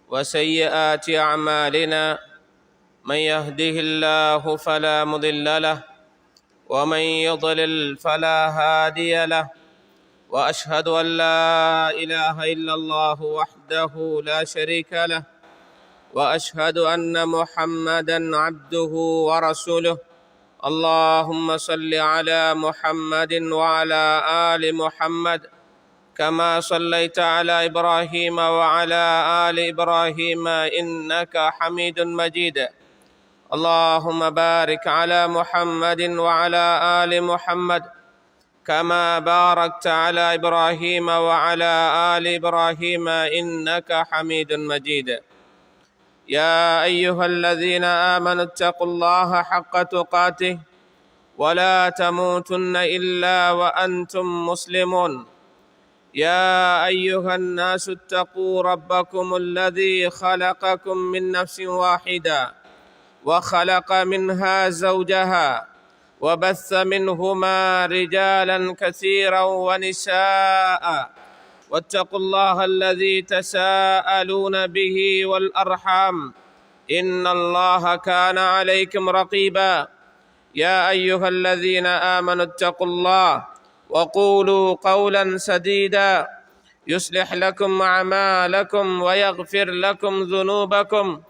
وسيئات أعمالنا من يهده الله فلا مضل له ومن يضلل فلا هادي له وأشهد أن لا إله إلا الله وحده لا شريك له وأشهد أن محمدا عبده ورسوله اللهم صل على محمد وعلى آل محمد كما صليت على إبراهيم وعلى آل إبراهيم إنك حميد مجيد اللهم بارك على محمد وعلى آل محمد كما باركت على إبراهيم وعلى آل إبراهيم إنك حميد مجيد يا أيها الذين آمنوا اتقوا الله حق تقاته ولا تموتن إلا وأنتم مسلمون يا أيها الناس اتقوا ربكم الذي خلقكم من نفس واحدة وخلق منها زوجها وبث منهما رجالا كثيرا ونساء واتقوا الله الذي تساءلون به والأرحام إن الله كان عليكم رقيبا يا أيها الذين آمنوا اتقوا الله وقولوا قولا سديدا يصلح لكم أعمالكم ويغفر لكم ذنوبكم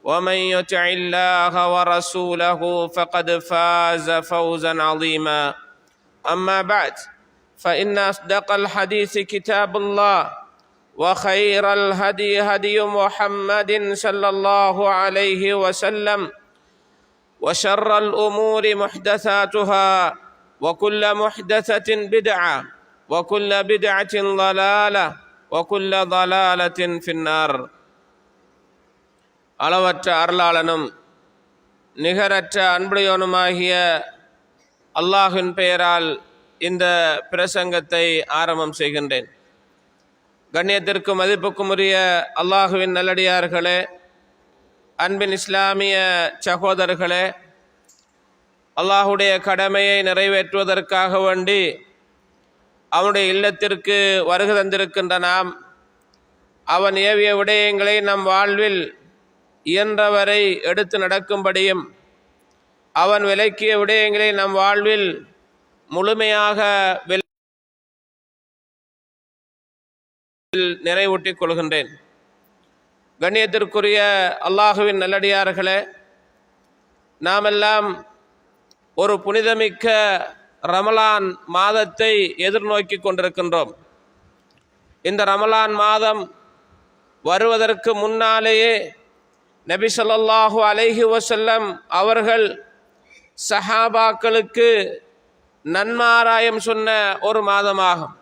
ومن يطع الله ورسوله فقد فاز فوزا عظيما أما بعد فإن أصدق الحديث كتاب الله وخير الهدي هدي محمد صلى الله عليه وسلم وشر الأمور محدثاتها وكل محدثة بدعة وكل بدعة ضلالة وكل ضلالة في النار அளவற்ற அருளாளனும் நிகரற்ற அன்புடையவனுமாகிய அல்லாஹ்வின் பெயரால் இந்த பிரசங்கத்தை ஆரம்பம் செய்கின்றேன். கண்ணியத்திற்கும் மதிப்புக்கும் உரிய அல்லாஹுவின் நல்லடியார்களே, அன்பின் இஸ்லாமிய சகோதரர்களே, அல்லாஹுடைய கடமையை நிறைவேற்றுவதற்காக வேண்டி அவனுடைய இல்லத்திற்கு வருகை தந்திருக்கின்ற நாம், அவன் ஏவிய விடயங்களை நம் வாழ்வில் இயன்றவரை எடுத்து நடக்கும்படியும், அவன் விலக்கிய விடயங்களை நம் வாழ்வில் முழுமையாக நிறைவூட்டிக் கொள்கின்றேன். கண்ணியத்திற்குரிய அல்லாஹுவின் நல்லடியார்களே, நாமெல்லாம் ஒரு புனிதமிக்க ரமலான் மாதத்தை எதிர்நோக்கி கொண்டிருக்கின்றோம். இந்த ரமலான் மாதம் வருவதற்கு முன்னாலேயே நபி ஸல்லல்லாஹு அலைஹி வஸல்லம் அவர்கள் சஹாபாக்களுக்கு நன்மாராயம் சொன்ன ஒரு மாதமாகும்.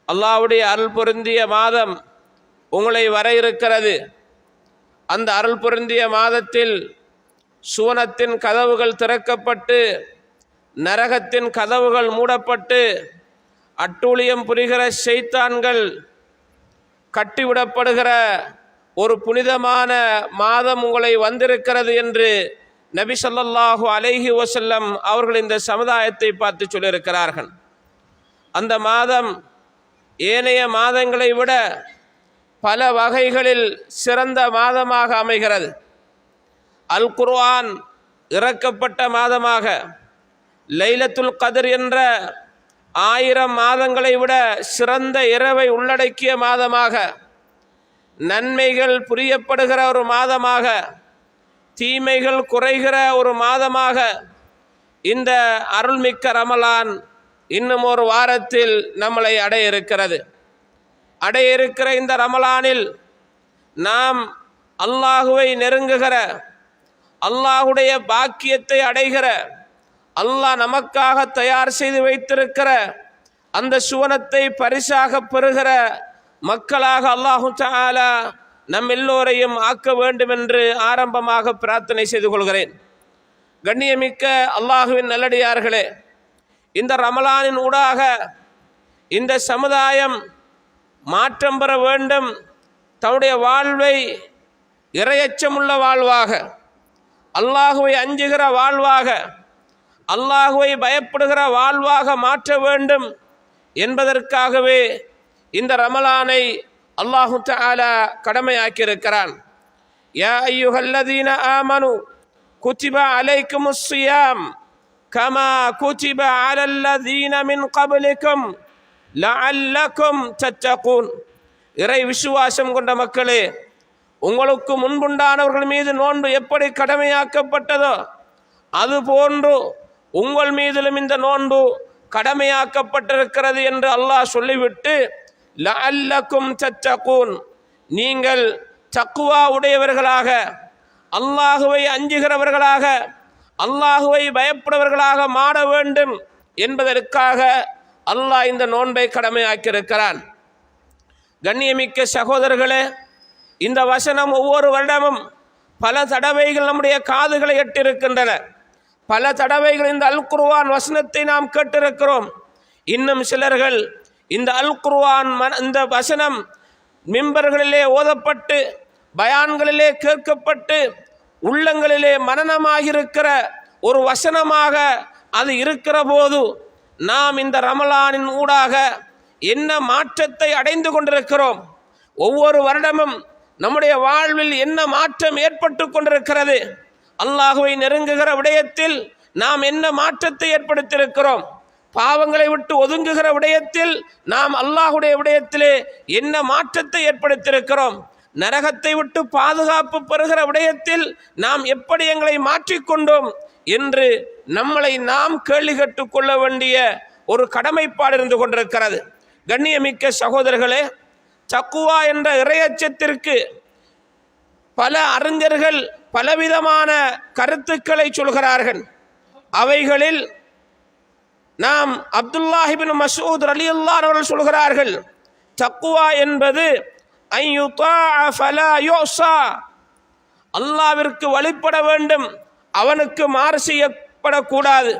அல்லாஹ்வுடைய அருள் பொருந்திய மாதம் உங்களை வர இருக்கிறது. அந்த அருள் பொருந்திய மாதத்தில் சுவனத்தின் கதவுகள் திறக்கப்பட்டு நரகத்தின் கதவுகள் மூடப்பட்டு அட்டூழியம் புரிகிற ஷைத்தான்கள் கட்டிவிடப்படுகிற ஒரு புனிதமான மாதம் உங்களை வந்திருக்கிறது என்று நபி ஸல்லல்லாஹு அலைஹி வஸல்லம் அவர்கள் இந்த சமுதாயத்தை பார்த்து சொல்லியிருக்கிறார்கள். அந்த மாதம் ஏனைய மாதங்களை விட பல வகைகளில் சிறந்த மாதமாக அமைகிறது. அல் குர்ஆன் இறக்கப்பட்ட மாதமாக, லைலத்துல் கத்ர் என்ற 1000 மாதங்களை விட சிறந்த இரவை உள்ளடக்கிய மாதமாக, நன்மைகள் புரியப்படுகிற ஒரு மாதமாக, தீமைகள் குறைகிற ஒரு மாதமாக இந்த அருள்மிக்க ரமலான் இன்னும் ஒரு வாரத்தில் நம்மளை அடைய இருக்கிறது. அடைய இருக்கிற இந்த ரமலானில் நாம் அல்லாஹுவை நெருங்குகிற, அல்லாஹுடைய பாக்கியத்தை அடைகிற, அல்லாஹ் நமக்காக தயார் செய்து வைத்திருக்கிற அந்த சுவனத்தை பரிசாக பெறுகிற மக்களாக அல்லாஹு தஆலா நம் எல்லோரையும் ஆக்க வேண்டும் என்று ஆரம்பமாக பிரார்த்தனை செய்து கொள்கிறேன். கண்ணியமிக்க அல்லாஹுவின் நல்லடியார்களே, இந்த ரமலானின் ஊடாக இந்த சமுதாயம் மாற்றம் பெற வேண்டும், தன்னுடைய வாழ்வை இறையச்சமுள்ள வாழ்வாக, அல்லாஹுவை அஞ்சுகிற வாழ்வாக, அல்லாஹுவை பயப்படுகிற வாழ்வாக மாற்ற வேண்டும் என்பதற்காகவே இந்த ரமலானை அல்லாஹு தஆலா கடமையாக்கி இருக்கிறான். யா அய்யுஹல்லதீன ஆமனு குத்திப அலைக்குமுஸ் ஸியாம் கமா குத்திப அலல்லதீன மின் கப்லிக்கும் லஅல்லக்கும் தத்தகூன். இறை விசுவாசம் கொண்ட மக்களே, உங்களுக்கு முன்புண்டானவர்கள் மீது நோன்பு எப்படி கடமையாக்கப்பட்டதோ அதுபோன்று உங்கள் மீதிலும் இந்த நோன்பு கடமையாக்கப்பட்டிருக்கிறது என்று அல்லாஹ் சொல்லிவிட்டு லஅல்லக்கும் தத்தகூன், நீங்கள் தக்வா உடையவர்களாக, அல்லாஹுவை அஞ்சுகிறவர்களாக, அல்லாஹுவை பயப்படுவர்களாக மாற வேண்டும் என்பதற்காக அல்லாஹ் இந்த நோன்பை கடமையாக்கியிருக்கிறான். கண்ணியமிக்க சகோதரர்களே, இந்த வசனம் ஒவ்வொரு வருடமும் பல தடவைகள் நம்முடைய காதுகளை எட்டிருக்கின்றன. பல தடவைகள் இந்த அல் குர்ஆன் வசனத்தை நாம் கேட்டிருக்கிறோம். இன்னும் சிலர்கள் இந்த அல் குர்ஆன் இந்த வசனம் மிம்பர்களிலே ஓதப்பட்டு பயான்களிலே கேட்கப்பட்டு உள்ளங்களிலே மனனமாகியிருக்கிற ஒரு வசனமாக அது இருக்கிற போது நாம் இந்த ரமலானின் ஊடாக என்ன மாற்றத்தை அடைந்து கொண்டிருக்கிறோம், ஒவ்வொரு வருடமும் நம்முடைய வாழ்வில் என்ன மாற்றம் ஏற்பட்டு கொண்டிருக்கிறது, அல்லாஹுவை நெருங்குகிற விடயத்தில் நாம் என்ன மாற்றத்தை ஏற்படுத்தியிருக்கிறோம், பாவங்களை விட்டு ஒதுங்குகிற விடயத்தில் நாம் அல்லாஹுடைய விடயத்திலே என்ன மாற்றத்தை ஏற்படுத்தியிருக்கிறோம், நரகத்தை விட்டு பாதுகாப்பு பெறுகிற விடயத்தில் நாம் எப்படி எங்களை மாற்றிக்கொண்டோம் என்று நம்மளை நாம் கேள்வி கேட்டுக் கொள்ள வேண்டிய ஒரு கடமைப்பாடு இருந்து கொண்டிருக்கிறது. கண்ணியமிக்க சகோதரர்களே, தக்குவா என்ற இறையச்சத்திற்கு பல அறிஞர்கள் பலவிதமான கருத்துக்களை சொல்கிறார்கள். அவைகளில் நாம் அப்துல்லாஹ் இப்னு மஸ்ஊத் ரலியல்லாஹு அவர்கள் சொல்கிறார்கள், தக்குவா என்பது அல்லாஹ்விற்கு வழிபட வேண்டும், அவனுக்கு மாறு செய்யப்படக்கூடாது.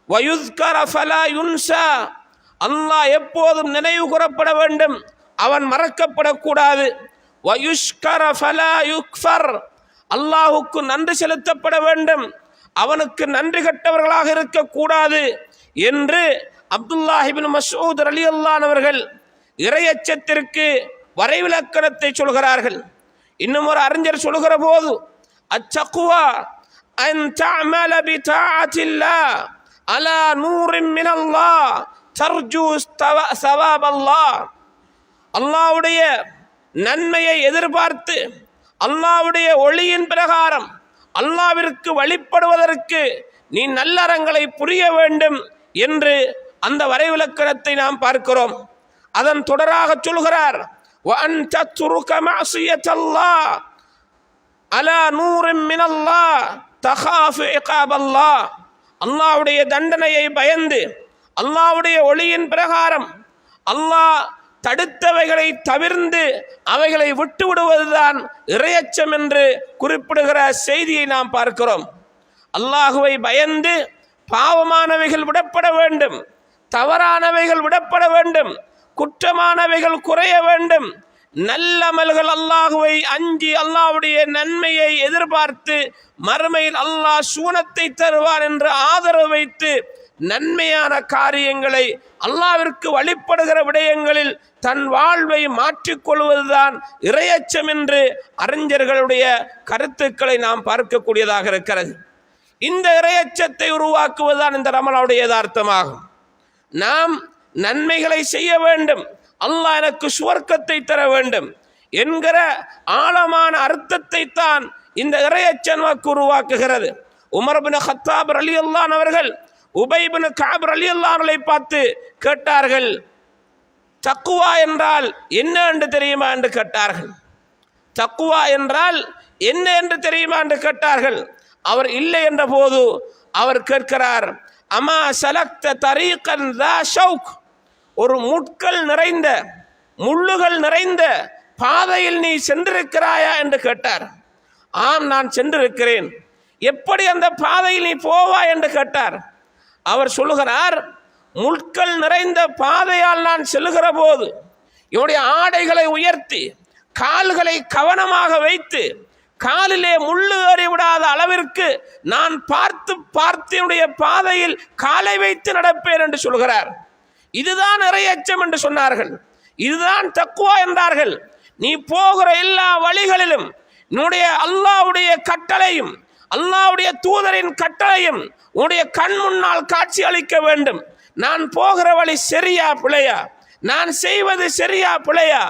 வயுஸ்கர ஃபலா யுன்சா, அல்லாஹ் எப்போதும் நினைவு கூறப்பட வேண்டும், அவன் மறக்கப்படக்கூடாது. வயுஷ்கர ஃபலா யுக்ஃபர், அல்லாஹுக்கு நன்றி செலுத்தப்பட வேண்டும், அவனுக்கு நன்றி கட்டவர்களாக இருக்கக்கூடாது என்று அப்துல்லாஹ் இப்னு மஸ்ஊத் ரலியல்லாஹு அவர்கள் இறையச்சத்திற்கு வரைவிலக்கணத்தை சொல்கிறார்கள். இன்னும் ஒரு அறிஞர் சொல்கிற போது, அத்தக்வா அன் தஅமல பிதாஅத்தில்லாஹ் அலா நூரின் மினல்லாஹ் தர்ஜூ ஸவாபல்லாஹ், அல்லாஹ்வுடைய நன்மையை எதிர்பார்த்து அல்லாஹ்வுடைய ஒளியின் பிரகாரம் அல்லாஹ்விற்கு வழிபடுவதற்கு நீ நல்லறங்களை புரிய வேண்டும் என்று அந்த வரைவிலக்கணத்தை நாம் பார்க்கிறோம். அதன் தொடராக சொல்கிறார், வஅன் தத்ருக மஅசியத்தல்லாஹ் அலா நூரின் மினல்லாஹ் தகாஃபு இகாபல்லாஹ், அல்லாஹ்வுடைய தண்டனையை பயந்து அல்லாஹ்வுடைய ஒளியின் பிரகாரம் அல்லாஹ் தடுத்தவைகளை தவிர்ந்து அவைகளை விட்டு விடுவதுதான் இறையச்சம் என்று குறிப்பிடுகிற செய்தியை நாம் பார்க்கிறோம். அல்லாஹுவை பயந்து பாவமானவைகள் விடப்பட வேண்டும், தவறானவைகள் விடப்பட வேண்டும், குற்றமானவைகள் குறைய வேண்டும், நல்லமல்கள் அல்லாஹுவை அஞ்சி அல்லாஹ்வுடைய நன்மையை எதிர்பார்த்து மறுமையில் அல்லாஹ் சூனத்தை தருவார் என்று ஆதரவு வைத்து நன்மையான காரியங்களை அல்லாஹ்விற்கு வழிபடுகிற விடயங்களில் தன் வாழ்வை மாற்றிக்கொள்வதுதான் இறையச்சம் என்று அறிஞர்களுடைய கருத்துக்களை நாம் பார்க்கக்கூடியதாக இருக்கிறது. இந்த இறையச்சத்தை உருவாக்குவதுதான் இந்த ரமலானுடைய யதார்த்தமாகும். நாம் நன்மைகளை செய்ய வேண்டும், அல்லாஹ் எனக்கு சுவர்க்கத்தை தர வேண்டும் என்கிற ஆழமான அர்த்தத்தை தான் இந்த இறையச்சம் நமக்கு உருவாக்குகிறது. உமர் பின் கத்தாப் ரலியல்லாஹு அவர்கள் உபை பின் கஅப் ரலியல்லாஹு அவர்களை பார்த்து கேட்டார்கள், தக்குவா என்றால் என்ன என்று தெரியுமா என்று கேட்டார்கள். தக்குவா என்றால் என்ன என்று தெரியுமா என்று கேட்டார்கள். அவர் இல்லை என்ற போது அவர் கேட்கிறார், அமா சலக்த தரீகன் தா ஷௌக், ஒரு முட்கள் நிறைந்த முள்ளுகள் நிறைந்த பாதையில் நீ சென்றிருக்கிறாயா என்று கேட்டார். ஆம், நான் சென்றிருக்கிறேன். எப்படி அந்த பாதையில் நீ போவாய் என்று கேட்டார். அவர் சொல்லுகிறார், முட்கள் நிறைந்த பாதையால் நான் செல்லுகிற போது என்னுடைய ஆடைகளை உயர்த்தி கால்களை கவனமாக வைத்து காலிலே முள்ளு ஏறி விடாத அளவிற்கு நான் பார்த்து என்னுடைய பாதையில் காலை வைத்து நடப்பேன் என்று சொல்கிறார். இதுதான் இறையச்சம் என்று சொன்னார்கள். இதுதான் தக்வா என்றார்கள். நீ போகிற எல்லா வழிகளிலும் உன்னுடைய அல்லாஹ்வுடைய கட்டளையும் அல்லாஹ்வுடைய தூதரின் கட்டளையும் உன்னுடைய கண் முன்னால் காட்சி அளிக்க வேண்டும். நான் போகிற வழி சரியா பிழையா, நான் செய்வது சரியா பிழையா,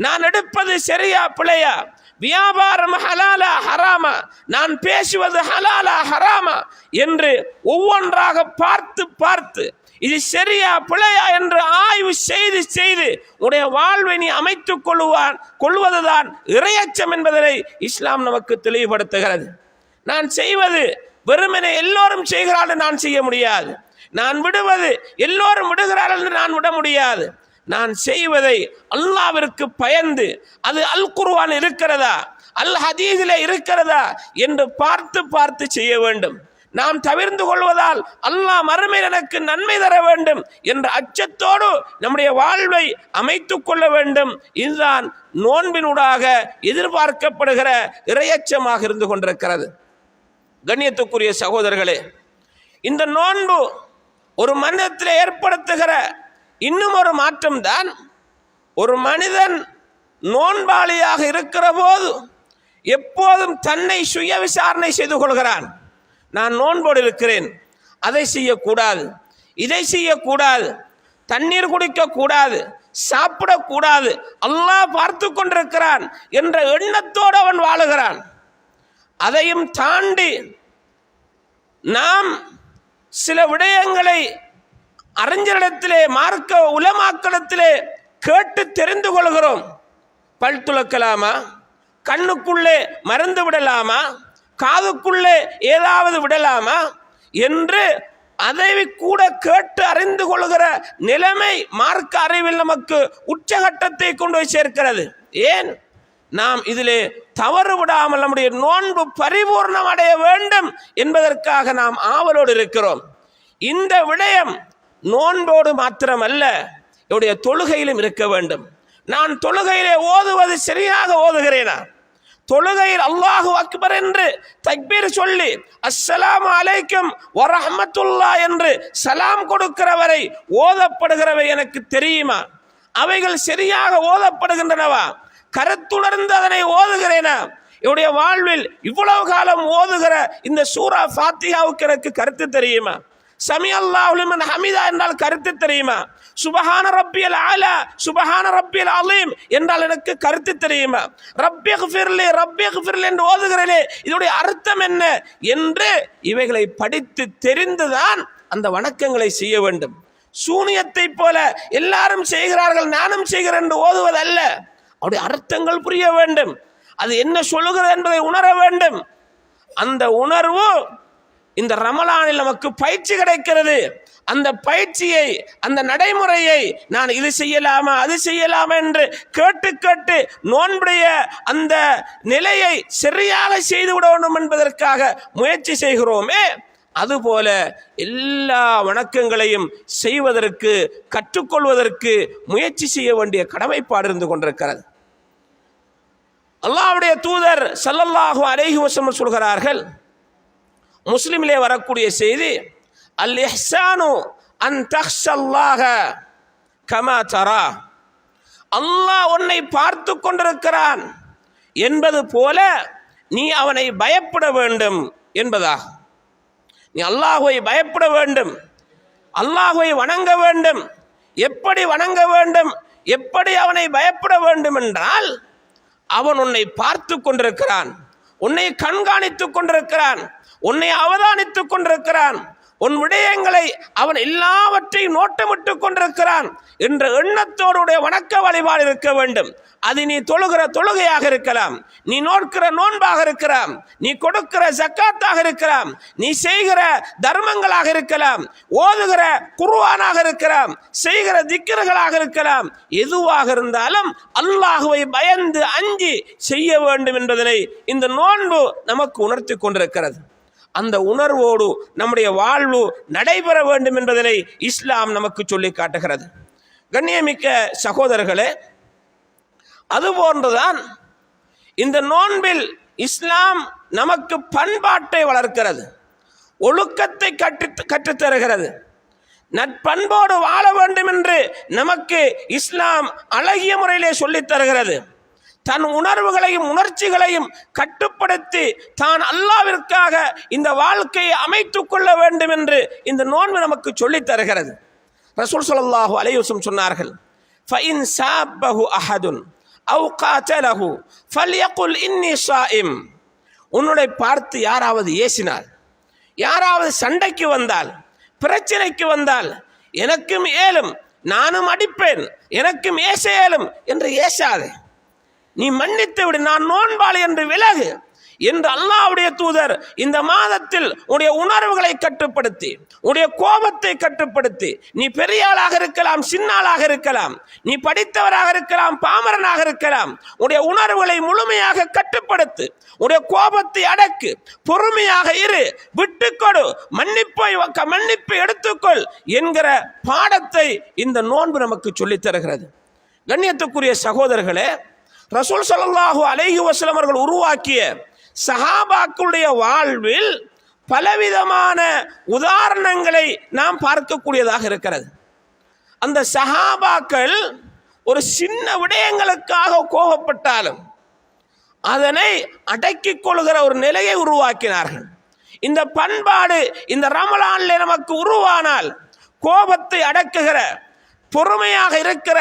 நான் எடுப்பது சரியா பிழையா, வியாபாரம் ஹலாலா ஹராமா, நான் பேசுவது ஹலாலா ஹராமா என்று ஒவ்வொன்றாக பார்த்து பார்த்து இது சரியா பிழையா என்று ஆய்வு செய்து செய்து உடைய வாழ்வை நீ அமைத்துக் கொள்வதுதான் இறையச்சம் என்பதை இஸ்லாம் நமக்கு தெளிவுபடுத்துகிறது. நான் செய்வது வெறுமனே எல்லோரும் செய்கிறார்கள் நான் செய்ய முடியாது, நான் விடுவது எல்லோரும் விடுகிறார்கள் என்று நான் விட முடியாது. நான் செய்வதை அல்லாஹ்விற்கு பயந்து அது அல் குர்ஆன் இருக்கிறதா அல் ஹதீஸிலே இருக்கிறதா என்று பார்த்து பார்த்து செய்ய வேண்டும். நாம் தவிர்ந்து கொள்வதால் அல்லாஹ் மறுமையில் எனக்கு நன்மை தர வேண்டும் என்ற அச்சத்தோடு நம்முடைய வாழ்வை அமைத்துக் கொள்ள வேண்டும். இதுதான் நோன்பினூடாக எதிர்பார்க்கப்படுகிற இறையச்சமாக இருந்து கொண்டிருக்கிறது. கண்ணியத்துக்குரிய சகோதரர்களே, இந்த நோன்பு ஒரு மனிதத்தில் ஏற்படுத்துகிற இன்னும் ஒரு மாற்றம் தான், ஒரு மனிதன் நோன்பாளியாக இருக்கிற போது எப்போதும் தன்னை சுய விசாரணை செய்து கொள்கிறான். நான் நோன்போடு இருக்கிறேன், அதை செய்யக்கூடாது, இதை செய்யக்கூடாது, தண்ணீர் குடிக்கக்கூடாது, சாப்பிடக்கூடாது, அல்லாஹ் பார்த்து கொண்டிருக்கிறான் என்ற எண்ணத்தோடு அவன் வாழுகிறான். அதையும் தாண்டி நாம் சில விடயங்களை அறிஞரிடத்திலே மார்க்க உலமாக்களிடத்திலே கேட்டு தெரிந்து கொள்கிறோம். பல் துலக்கலாமா, கண்ணுக்குள்ளே மருந்து விடலாமா, காதுக்குள்ளே ஏதாவது விடலாமா என்று அதை கூட கேட்டு அறிந்து கொள்கிற நிலைமை மார்க்க அறிவில் நமக்கு உச்சகட்டத்தை கொண்டு போய் சேர்க்கிறது. ஏன்? நாம் இதிலே தவறு விடாமல் நம்முடைய நோன்பு பரிபூர்ணம் அடைய வேண்டும் என்பதற்காக நாம் ஆவலோடு இருக்கிறோம். இந்த விடயம் நோன்போடு மாத்திரமல்ல, என்னுடைய தொழுகையிலும் இருக்க வேண்டும். நான் தொழுகையிலே ஓதுவது சரியாக ஓதுகிறேனா? தொழுகையில் அல்லாஹு அக்பர் என்று தக்பீர் சொல்லி அஸ்ஸலாமு அலைக்கும் வரஹ்மத்துல்லாஹ் என்று சலாம் கொடுக்கிறவரை ஓதப்படுகிறவை எனக்கு தெரியுமா? அவைகள் சரியாக ஓதப்படுகின்றனவா? கருத்துணர்ந்து அதனை ஓதுகிறேனா? என்னுடைய வாழ்வில் இவ்வளவு காலம் ஓதுகிற இந்த சூரா ஃபாத்திஹாவுக்கு எனக்கு கருத்து தெரியுமா? சமி அல்லாஹு லிமன் ஹமிதா என்றால் கருத்து தெரியுமா? சுபஹான ரப்பியல் ஆலா, சுபஹான ரப்பியல் அலீம் என்றால் எனக்கு கருத்து தெரியுமா? ரப்பிக்ஃபிர்லி ரப்பிக்ஃபிர்லி என்று ஓதுகிறேனே, இதனுடைய அர்த்தம் என்ன என்று இவைகளை படித்து தெரிந்துதான் அந்த வணக்கங்களை செய்ய வேண்டும். சூனியத்தை போல எல்லாரும் செய்கிறார்கள் நானும் செய்கிறேன் என்று ஓதுவதல்ல. அவருடைய அர்த்தங்கள் புரிய வேண்டும், அது என்ன சொல்லுகிறது என்பதை உணர வேண்டும். அந்த உணர்வு இந்த ரமலானில் நமக்கு பயிற்சி கிடைக்கிறது. அந்த பயிற்சியை, அந்த நடைமுறையை நான் இது செய்யலாமா அது செய்யலாமா என்று கேட்டு கேட்டு நோன்புடைய அந்த நிலையை சரியாக செய்துவிட வேண்டும் என்பதற்காக முயற்சி செய்கிறோமே, அதுபோல எல்லா வணக்கங்களையும் செய்வதற்கு கற்றுக்கொள்வதற்கு முயற்சி செய்ய வேண்டிய கடமைப்பாடு இருந்து கொண்டிருக்கிறது. அல்லாஹ்வுடைய தூதர் ஸல்லல்லாஹு அலைஹி வஸல்லம் சொல்கிறார்கள், முஸ்லிமிலே வரக்கூடிய செய்தி, அல் இஹ்சானு அன் தக்ஷல்லாஹ கமா தரா, அல்லாஹ் உன்னை பார்த்து கொண்டிருக்கிறான் என்பது போல நீ அவனை பயப்பட வேண்டும் என்பதாகும். நீ அல்லாஹ்வை பயப்பட வேண்டும், அல்லாஹ்வை வணங்க வேண்டும். எப்படி வணங்க வேண்டும், எப்படி அவனை பயப்பட வேண்டும் என்றால், அவன் உன்னை பார்த்து கொண்டிருக்கிறான், உன்னை கண்காணித்துக் கொண்டிருக்கிறான், உன்னை அவதானித்துக் கொண்டிருக்கிறான், உன் விடயங்களை அவன் எல்லாவற்றையும் நோட்டமிட்டுக் கொண்டிருக்கிறான் என்ற எண்ணத்தோடைய வணக்க வழிபாடு இருக்க வேண்டும். அது நீ தொழுகிற தொழுகையாக இருக்கலாம், நீ நோக்கிற நோன்பாக இருக்கலாம், நீ கொடுக்கிற ஜக்காத்தாக இருக்கலாம், நீ செய்கிற தர்மங்களாக இருக்கலாம், ஓதுகிற குர்ஆனாக இருக்கலாம், செய்கிற திக்ருகளாக இருக்கலாம். எதுவாக இருந்தாலும் அல்லாஹ்வை பயந்து அஞ்சி செய்ய வேண்டும் என்பதனை இந்த நோன்பு நமக்கு உணர்த்தி கொண்டிருக்கிறது. அந்த உணர்வோடு நம்முடைய வாழ்வு நடைபெற வேண்டும் என்பதனை இஸ்லாம் நமக்கு சொல்லி காட்டுகிறது. கண்ணியமிக்க சகோதரர்களே, அதுபோன்றுதான் இந்த நோன்பில் இஸ்லாம் நமக்கு பண்பாட்டை வளர்க்கிறது, ஒழுக்கத்தை கற்றுத்தருகிறது. நட்பண்போடு வாழ வேண்டும் என்று நமக்கு இஸ்லாம் அழகிய முறையிலே சொல்லித் தருகிறது. தன் உணர்வுகளையும் உணர்ச்சிகளையும் கட்டுப்படுத்தி தான் அல்லாஹ்விற்காக இந்த வாழ்க்கையை அமைத்துக் கொள்ள வேண்டும் என்று இந்த நோன்பு நமக்கு சொல்லித் தருகிறது. ரசூல் ஸல்லல்லாஹு அலைஹி வஸல்லம் சொன்னார்கள், ஃபஇன் சாப்பஹு அஹதுன் அவ் காதலஹு ஃபல்யகுல் இன்னி ஸாயிம். உன்னை பார்த்து யாராவது ஏசினால், யாராவது சண்டைக்கு வந்தால், பிரச்சனைக்கு வந்தால், எனக்கும் ஏலும், நானும் அடிப்பேன், எனக்கும் ஏச ஏலும் என்று ஏசாதே, நீ மன்னித்து விடு, நான் நோன்பாளி என்று விலகு என்று அல்லாஹ்வுடைய தூதர் இந்த மாதத்தில் உன்னுடைய உணர்வுகளை கட்டுப்படுத்தி, உன்னுடைய கோபத்தை கட்டுப்படுத்தி, நீ பெரிய ஆளாக இருக்கலாம், சின்ன ஆளாக இருக்கலாம், நீ படித்தவராக இருக்கலாம், பாமரனாக இருக்கலாம், உன்னுடைய உணர்வுகளை முழுமையாக கட்டுப்படுத்து, உன்னுடைய கோபத்தை அடக்கு, பொறுமையாக இரு, விட்டுக்கொடு, மன்னிப்பை எடுத்துக்கொள் என்கிற பாடத்தை இந்த நோன்பு நமக்கு சொல்லித் தருகிறது. கண்ணியத்துக்குரிய சகோதரர்களே, ரசூல் ஸல்லல்லாஹு அலைஹி வஸல்லம் அவர்கள் உருவாக்கிய சஹாபாக்களுடைய வாழ்வில் பலவிதமான உதாரணங்களை நாம் பார்க்கக்கூடியதாக இருக்கிறது. அந்த சஹாபாக்கள் ஒரு சின்ன விடயங்களுக்காக கோபப்பட்டாலும் அதனை அடக்கிக் கொள்கிற ஒரு நிலையை உருவாக்கினார்கள். இந்த பண்பாடு இந்த ரமலானில் நமக்கு உருவானால், கோபத்தை அடக்குகிற, பொறுமையாக இருக்கிற,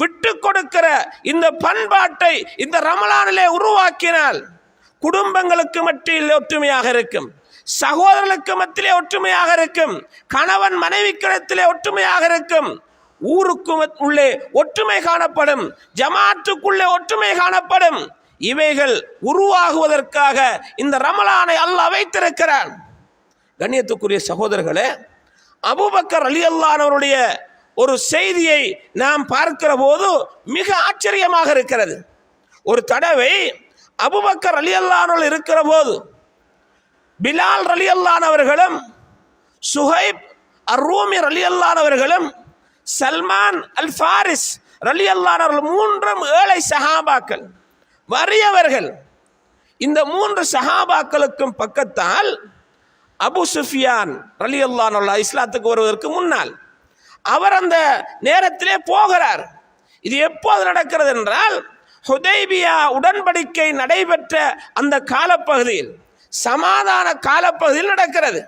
விட்டு கொடுக்கிற இந்த பண்பாட்டை இந்த ரமலானிலே உருவாக்கினால் குடும்பங்களுக்கு மத்தியில் ஒற்றுமையாக இருக்கும், சகோதரர்களுக்கு மத்தியிலே ஒற்றுமையாக இருக்கும், கணவன் மனைவிக்கிடத்திலே ஒற்றுமையாக இருக்கும், ஊருக்கு உள்ளே ஒற்றுமை காணப்படும், ஜமாத்துக்குள்ளே ஒற்றுமை காணப்படும். இவைகள் உருவாகுவதற்காக இந்த ரமலானை அல்லாஹ் வைத்திருக்கிறான். கண்ணியத்துக்குரிய சகோதரர்களே, அபூபக்கர் ரலியல்லாஹு அன்ஹு அவருடைய ஒரு செய்தியை நாம் பார்க்கிற போது மிக ஆச்சரியமாக இருக்கிறது. ஒரு தடவை அபூபக்கர் ரலியல்லாஹு அன்ஹு இருக்கிற போது பிலால் ரலியல்லாஹு அன்ஹு அவர்களும், சுஹைப் அர்-ரூமி ரலியல்லாஹு அன்ஹு அவர்களும், சல்மான் அல் ஃபாரிஸ் ரலியல்லாஹு அன்ஹு அவர்கள் மூன்றும் ஏழை சஹாபாக்கள், வறியவர்கள். இந்த மூன்று சஹாபாக்களுக்கும் பக்கத்தால் அபு சுஃபியான் ரலியல்லாஹு அன்ஹு இஸ்லாத்துக்கு வருவதற்கு முன்னால் அவர் அந்த நேரத்திலே போகிறார். இது எப்போது நடக்கிறது என்றால், ஹுதைபியா உடன்படிக்கை நடைபெற்ற அந்த காலப்பகுதியில், சமாதான காலப்பகுதியில் நடக்கிறது.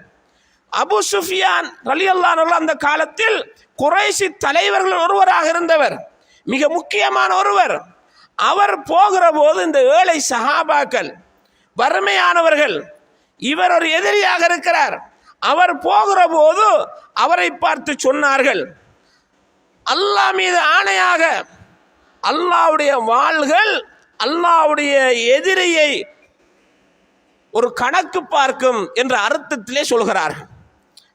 அபு சுஃபியான் ரலியல்லாஹு அன்ஹு அந்த காலத்தில் குறைஷி தலைவர்கள் ஒருவராக இருந்தவர், மிக முக்கியமான ஒருவர். அவர் போகிற போது இந்த ஏழை சஹாபாக்கள், வறுமையானவர்கள், இவர் ஒரு எதிரியாக இருக்கிறார். அவர் போகிற போது அவரை பார்த்து சொன்னார்கள், அல்லாஹ் மீது ஆணையாக அல்லாஹ்வுடைய வாள்கள் அல்லாஹ்வுடைய எதிரியை ஒரு கணக்கு பார்க்கும் என்ற அர்த்தத்திலே சொல்கிறார்கள்.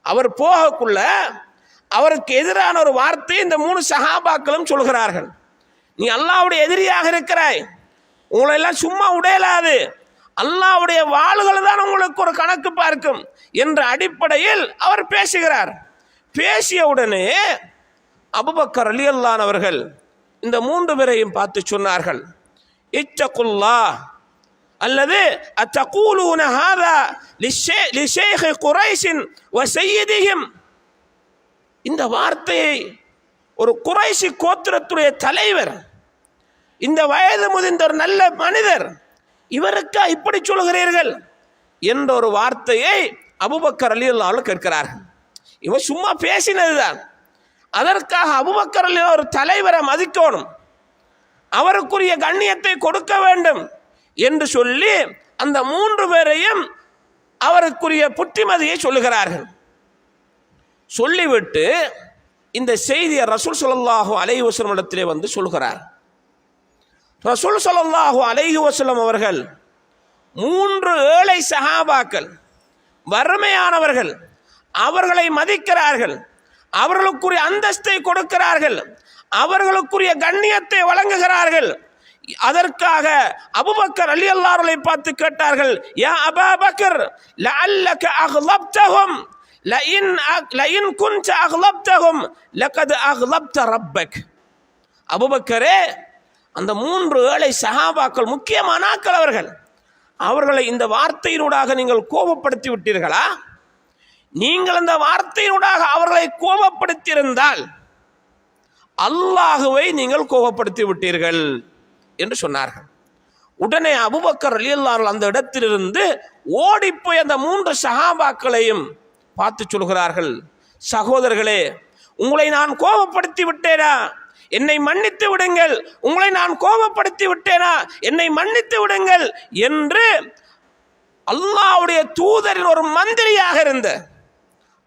அவர் போகக்குள்ள அவருக்கு எதிரான ஒரு வார்த்தை இந்த மூணு சஹாபாக்களும் சொல்கிறார்கள், நீ அல்லாஹ்வுடைய எதிரியாக இருக்கிறாய், உங்களை எல்லாம் சும்மா உடையலாது, அல்லாஹ்வுடைய வாள்கள் தான் உங்களுக்கு ஒரு கணக்கு பார்க்கும் என்ற அடிப்படையில் அவர் பேசுகிறார். பேசிய உடனே அபூபக்கர் ரலியல்லாஹு அன்ஹு அவர்கள் இந்த மூன்று பேரையும் பார்த்து சொன்னார்கள், இத்தகுல்லாஹ் அல்லது அத்தகூலூன ஹாதா லிஷைஹ் குரைஷ் வ சய்யிதிஹிம். இந்த வார்த்தையை ஒரு குறைஷி கோத்திரத்துடைய தலைவர், இந்த வயது முதிர்ந்த ஒரு நல்ல மனிதர், இவருக்கா இப்படி சொல்கிறீர்கள் என்ற ஒரு வார்த்தையை அபூபக்கர் ரலியல்லாஹு அன்ஹு கேட்கிறார்கள். இவன் சும்மா பேசினதுதான். அதற்காக அபூபக்கர் ரலியல்லாஹு அன்ஹு ஒரு தலைவரை மதிக்கணும், அவருக்குரிய கண்ணியத்தை கொடுக்க வேண்டும் என்று சொல்லி அந்த மூன்று பேரையும் அவருக்குரிய புத்திமதியை சொல்லுகிறார்கள். சொல்லிவிட்டு இந்த செய்தியை ரசூல் ஸல்லல்லாஹு அலைஹி வஸல்லம் இடத்திலே வந்து சொல்கிறார். ரசூல் ஸல்லல்லாஹு அலைஹி வஸல்லம் அவர்கள் மூன்று ஏழை சஹாபாக்கள், வறுமையானவர்கள், அவர்களை மதிக்கிறார்கள், அவர்களுக்குரிய அந்தஸ்தை கொடுக்கிறார்கள், அவர்களுக்குரிய கண்ணியத்தை வழங்குகிறார்கள். அதற்காக அபூபக்கர் ரலியல்லாஹு அன்ஹு பார்த்து கேட்டார்கள், யா அபா பக்கர் லஅல்லக அக்லப்தஹும் லஇன் குன்த அக்லப்தஹும் லகத் அக்லப்த ரப்பக். அபூபக்கரே, அந்த மூன்று ஏழை சஹாபாக்கள் முக்கியமானாக்கள், அவர்களை இந்த வார்த்தையினூடாக நீங்கள் கோபப்படுத்தி விட்டீர்களா? நீங்கள் அந்த வார்த்தையினூடாக அவர்களை கோபப்படுத்தியிருந்தால் அல்லாஹுவை நீங்கள் கோபப்படுத்தி விட்டீர்கள் என்று சொன்னார்கள். உடனே அபூபக்கர் ரலியல்லாஹு அன்ஹு அந்த இடத்திலிருந்து ஓடிப்போய் அந்த 3 சஹாபாக்களையும் பார்த்து சொல்கிறார்கள், சகோதரர்களே, உங்களை நான் கோபப்படுத்தி விட்டேனா? என்னை மன்னித்து விடுங்கள். உங்களை நான் கோபப்படுத்தி விட்டேனா? என்னை மன்னித்து விடுங்கள் என்று அல்லாஹ்வுடைய தூதரின் ஒரு மந்திரியாக இருந்த,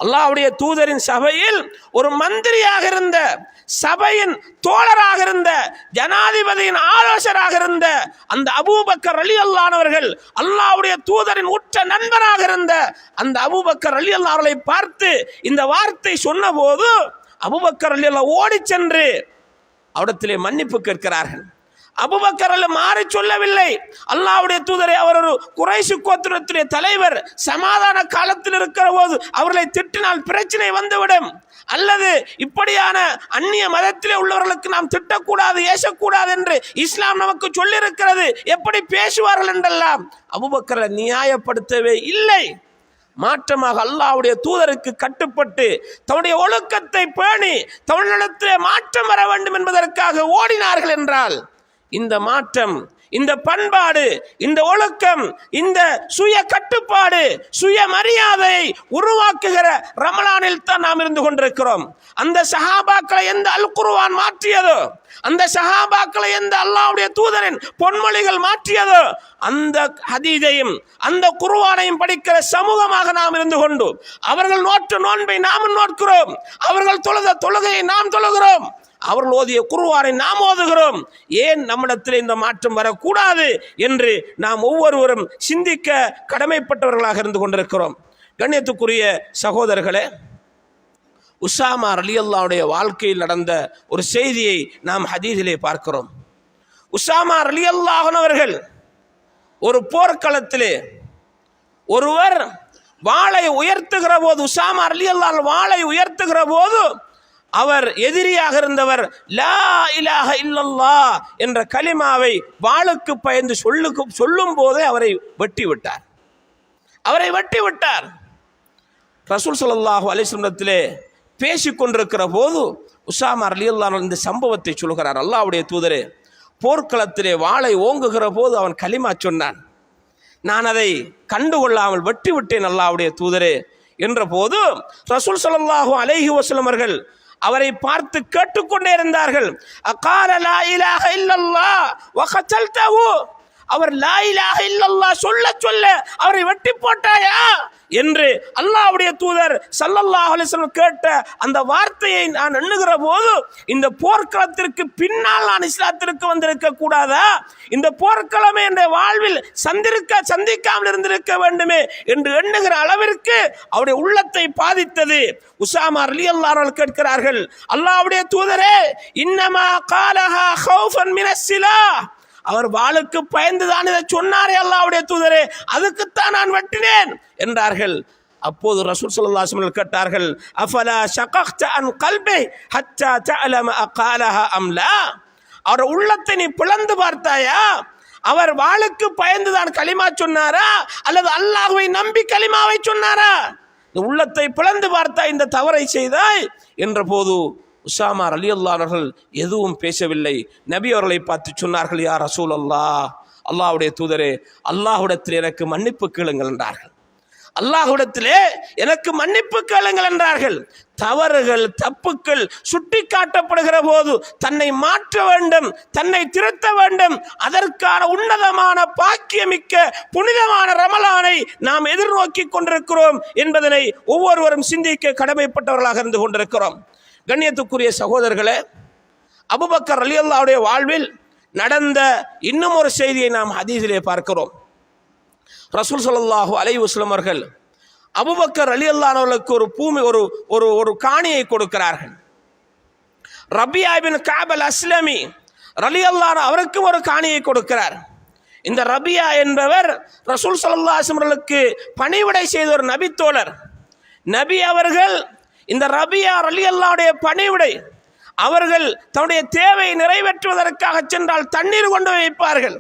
அல்லாஹ்வுடைய தூதரின் சபையில் ஒரு மந்திரியாக இருந்த, சபையின் தோழராக இருந்த, ஜனாதிபதியின் ஆலோசகராக இருந்த அந்த அபூபக்கர் ரலியல்லாஹு அன்ஹு அவர்கள், அல்லாஹ்வுடைய தூதரின் உற்ற நண்பராக இருந்த அந்த அபூபக்கர் ரலியல்லாஹு அன்ஹு அவர்களை பார்த்து இந்த வார்த்தை சொன்னபோது அபூபக்கர் ரலியல்லாஹு அன்ஹு ஓடி சென்று அவரிடத்திலே மன்னிப்பு கேட்கிறார்கள். அபூபக்கர் மாறி சொல்லவில்லை. அல்லாஹ்வுடைய தூதரை, அவர் ஒரு குறைஷ் கோத்திரத்திலே தலைவர், சமாதான காலத்தில் இருக்கிற போது அவர்களை திட்டினால் பிரச்சனை வந்துவிடும், அல்லது இப்படியான அந்நிய மதத்திலே உள்ளவர்களுக்கு நாம் திட்டக்கூடாது, ஏசக்கூடாது என்று இஸ்லாம் நமக்கு சொல்லியிருக்கிறது, எப்படி பேசுவார்கள் என்றெல்லாம் அபூபக்கரை நியாயப்படுத்தவே இல்லை. மாற்றமாக அல்லாஹ்வுடைய தூதருக்கு கட்டுப்பட்டு தன்னுடைய ஒழுக்கத்தை பேணி தமிழிடத்திலே மாற்றம் வர வேண்டும் என்பதற்காக ஓடினார்கள் என்றால், இந்த மாற்றம், இந்த பண்பாடு, இந்த ஒழுக்கம், இந்த சுய கட்டுப்பாடு, சுய மரியாதையை உருவாக்குகிற ரமலானில் தான் நாம் இருந்து கொண்டிருக்கிறோம். அந்த சஹாபாக்களை எந்த அல் குர்ஆன் மாற்றியதோ, அந்த சஹாபாக்களை எந்த அல்லாஹ்வுடைய தூதரின் பொன்மொழிகள் மாற்றியதோ, அந்த ஹதீஸையும் அந்த குர்ஆனையும் படிக்கிற சமூகமாக நாம் இருந்து கொண்டு, அவர்கள் நோற்ற நோன்பை நாம் நோட்கிறோம், அவர்கள் தொழுத தொழுகையை நாம் தொழுகிறோம், அவர்கள் ஓதிய குர்ஆனை நாம் ஓதுகிறோம். ஏன் நம்மிடத்தில் இந்த மாற்றம் வரக்கூடாது என்று நாம் ஒவ்வொருவரும் சிந்திக்க கடமைப்பட்டவர்களாக இருந்து கொண்டிருக்கிறோம். கண்ணியத்துக்குரிய சகோதரர்களே, உஸாமா ரலியல்லாஹு அன்ஹுடைய வாழ்க்கையில் நடந்த ஒரு செய்தியை நாம் ஹதீஸிலே பார்க்கிறோம். உஸாமா ரலியல்லாஹு அன்ஹு அவர்கள் ஒரு போர்க்களத்திலே ஒருவர் வாளை உயர்த்துகிற போது, உஸாமா ரலியல்லாஹு அன்ஹு வாளை உயர்த்துகிற போது அவர் எதிரியாக இருந்தவர் லா இலாஹ இல்லல்லாஹ் என்ற கலிமாவை வாளுக்கு பயந்து சொல்லும் போதே அவரை வெட்டி விட்டார். அவரை வெட்டி விட்டார். ரசூல் ஸல்லல்லாஹு அலைஹி வஸல்லத்திலே பேசிக் கொண்டிருக்கிற போது உஸாமா ரலியல்லாஹு அன்ஹு இந்த சம்பவத்தை சொல்கிறார். அல்லாஹ்வுடைய தூதரே, போர்க்களத்திலே வாளை ஓங்குகிற போது அவன் கலிமா சொன்னான், நான் அதை கண்டுகொள்ளாமல் வெட்டி விட்டேன் அல்லாஹ்வுடைய தூதரே என்ற போது ரசூல் ஸல்லல்லாஹு அலைஹி வஸல்லம் அவர்கள் அவரை பார்த்து கேட்டுக்கொண்டே இருந்தார்கள். அகால லா இலாஹ இல்லல்லாஹ் வ கதல்தஹு, அவர் லா இலாஹ இல்லல்லாஹ் சொல்ல சொல்ல அவரை வெட்டி போட்டாயா என்று அல்லாஹ்வுடைய தூதர் ஸல்லல்லாஹு அலைஹி வஸல்லம் கேட்ட அந்த வார்த்தையை நான் எண்ணுகிற போது, இந்த போர்க்களத்திற்கு பின்னால் நான் இஸ்லாத்திற்கு வந்திருக்க கூடாதா? இந்த போர்க்களமே என்ற வாழ்வில் சந்திக்காமல் இருந்திருக்க வேண்டுமே என்று எண்ணுகிற அளவிற்கு அவருடைய உள்ளத்தை பாதித்தது. உஸாமா ரலியல்லாஹு அன்ஹு கேட்கிறார்கள், அல்லாஹ்வுடைய தூதரே, இன்னமா காலஹா ஹௌஃபன் மினஸ் ஸிலாஹ், அவர் வாளுக்கு பயந்துதான் இதை சொன்னாரே அல்லாஹ்வுடைய தூதரே, அதுக்குத்தான் நான் வெட்டினேன் என்றார்கள். அப்போது ரசூல் ஸல்லல்லாஹு அலைஹி வஸல்லம் கேட்டார்கள், அஃபலா ஷகக்த அன் கல்பி ஹத்தா தஅலம அகாலஹா அம் லா, அவர் உள்ளத்தை நீ பிளந்து பார்த்தாயா? அவர் வாளுக்கு பயந்துதான் கலிமா சொன்னாரா அல்லது அல்லாஹ்வை நம்பி கலிமாவை சொன்னாரா? இந்த உள்ளத்தை பிளந்து பார்த்தா இந்த தவறை செய்தாய் என்ற போது உஸாமா ரலியல்லாஹு அன்ஹு அவர்கள் எதுவும் பேசவில்லை. நபி அவர்களை பார்த்து சொன்னார்கள், யா ரசூலல்லாஹ், அல்லாஹ்வுடைய தூதரே, அல்லாஹ்விடத்தில் எனக்கு மன்னிப்பு கேளுங்கள் என்றார்கள். அல்லாஹ்விடத்திலே எனக்கு மன்னிப்பு கேளுங்கள் என்றார்கள். தவறுகள், தப்புக்கள் சுட்டி காட்டப்படுகிற போது தன்னை மாற்ற வேண்டும், தன்னை திருத்த வேண்டும். அதற்கான உன்னதமான பாக்கியமிக்க புனிதமான ரமலானை நாம் எதிர்நோக்கி கொண்டிருக்கிறோம் என்பதனை ஒவ்வொருவரும் சிந்திக்க கடமைப்பட்டவர்களாக இருந்து கொண்டிருக்கிறோம். கண்ணியத்துக்குரிய சகோதரர்களே, அபூபக்கர் ரலியல்லாஹு அன்ஹுடைய வாழ்வில் நடந்த இன்னும் ஒரு செய்தியை நாம் ஹதீஸிலே பார்க்கிறோம். ரசூல் ஸல்லல்லாஹு அலைஹி வஸல்லம் அவர்கள் அபூபக்கர் ரலியல்லாஹு அன்ஹுவுக்கு ஒரு பூமி ஒரு காணியை கொடுக்கிறார்கள். ரபியா இப்னு கஅப் அல் அஸ்லமி ரலியல்லாஹு அன்ஹு அவருக்கு ஒரு காணியை கொடுக்கிறார். இந்த ரபியா என்பவர் ரசூல் ஸல்லல்லாஹு அலைஹி வஸல்லம் அவர்களுக்கு பணிவிடை செய்த ஒரு நபி தோழர். நபி அவர்கள் இந்த ரபியா ரலியல்லாஹு அன்ஹுடைய பணிவிடை, அவர்கள் தன்னுடைய தேவையை நிறைவேற்றுவதற்காக சென்றால் தண்ணீர் கொண்டு வைப்பார்கள்.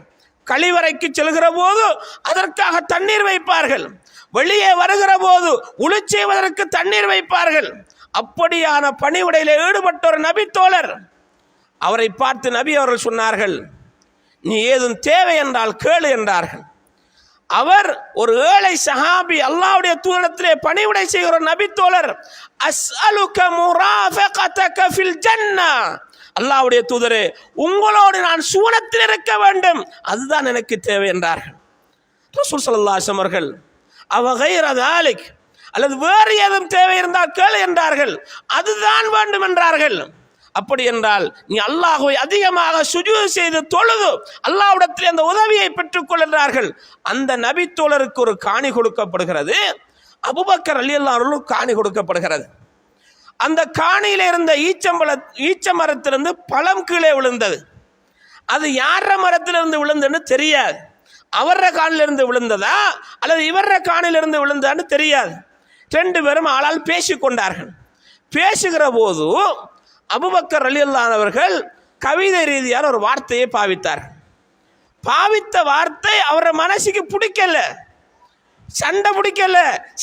கழிவறைக்கு செல்கிற போது அதற்காக தண்ணீர் வைப்பார்கள். வெளியே வருகிற போது உளு செய்வதற்கு தண்ணீர் வைப்பார்கள். அப்படியான பணிவிடையில் ஈடுபட்ட ஒரு நபி தோழர், அவரை பார்த்து நபி அவர்கள் சொன்னார்கள், நீ ஏதும் தேவை என்றால் கேளு என்றார்கள். அவர் ஒரு ஏழை சஹாபி, அல்லாஹ்வுடைய தூதரிடத்திலே பணிவிடை செய்கிற நபி தோழர், அஸ்அலுக முராஃபகதக ஃபில் ஜன்னah, அல்லாஹ்வுடைய தூதரே உங்களோடு நான் சுவனத்தில் இருக்க வேண்டும், அதுதான் எனக்கு தேவை என்றார்கள். ரசூல் ஸல்லல்லாஹு அலைஹி வஸல்லம் அவர்கள் அவ கைர தாலிக், அல்லது வேறு ஏதும் தேவை இருந்தால் கேளு என்றார்கள். அதுதான் வேண்டும் என்றார்கள். அப்படி என்றால் நீ அல்லாஹ்வை அதிகமாக சுஜூத் செய்து தொழுது அல்லாஹ்விடத்தில் அந்த உதவியை பெற்றுக்கொள் என்றார்கள். அந்த நபி தோழருக்கு ஒரு காணி கொடுக்கப்படுகிறது. அபூபக்கர் ரலியல்லாஹு அன்ஹு காணி கொடுக்கப்படுகிறது. அந்த காணியில இருந்த ஈச்ச மரத்திலிருந்து பழம் கீழே விழுந்தது. அது யார மரத்திலிருந்து விழுந்ததுன்னு தெரியாது. அவர காணிலிருந்து விழுந்ததா அல்லது இவர காணிலிருந்து விழுந்ததான்னு தெரியாது. ரெண்டு பேரும் ஆளால் பேசிக்கொண்டார்கள். பேசுகிற போது அபூபக்கர் ரலியல்லாஹு அன்ஹு அவர்கள் கவிதை ரீதியான ஒரு வார்த்தையை பாவித்தார். பாவித்த வார்த்தை அவர மனசுக்கு பிடிக்கல, சண்டை பிடிக்கல,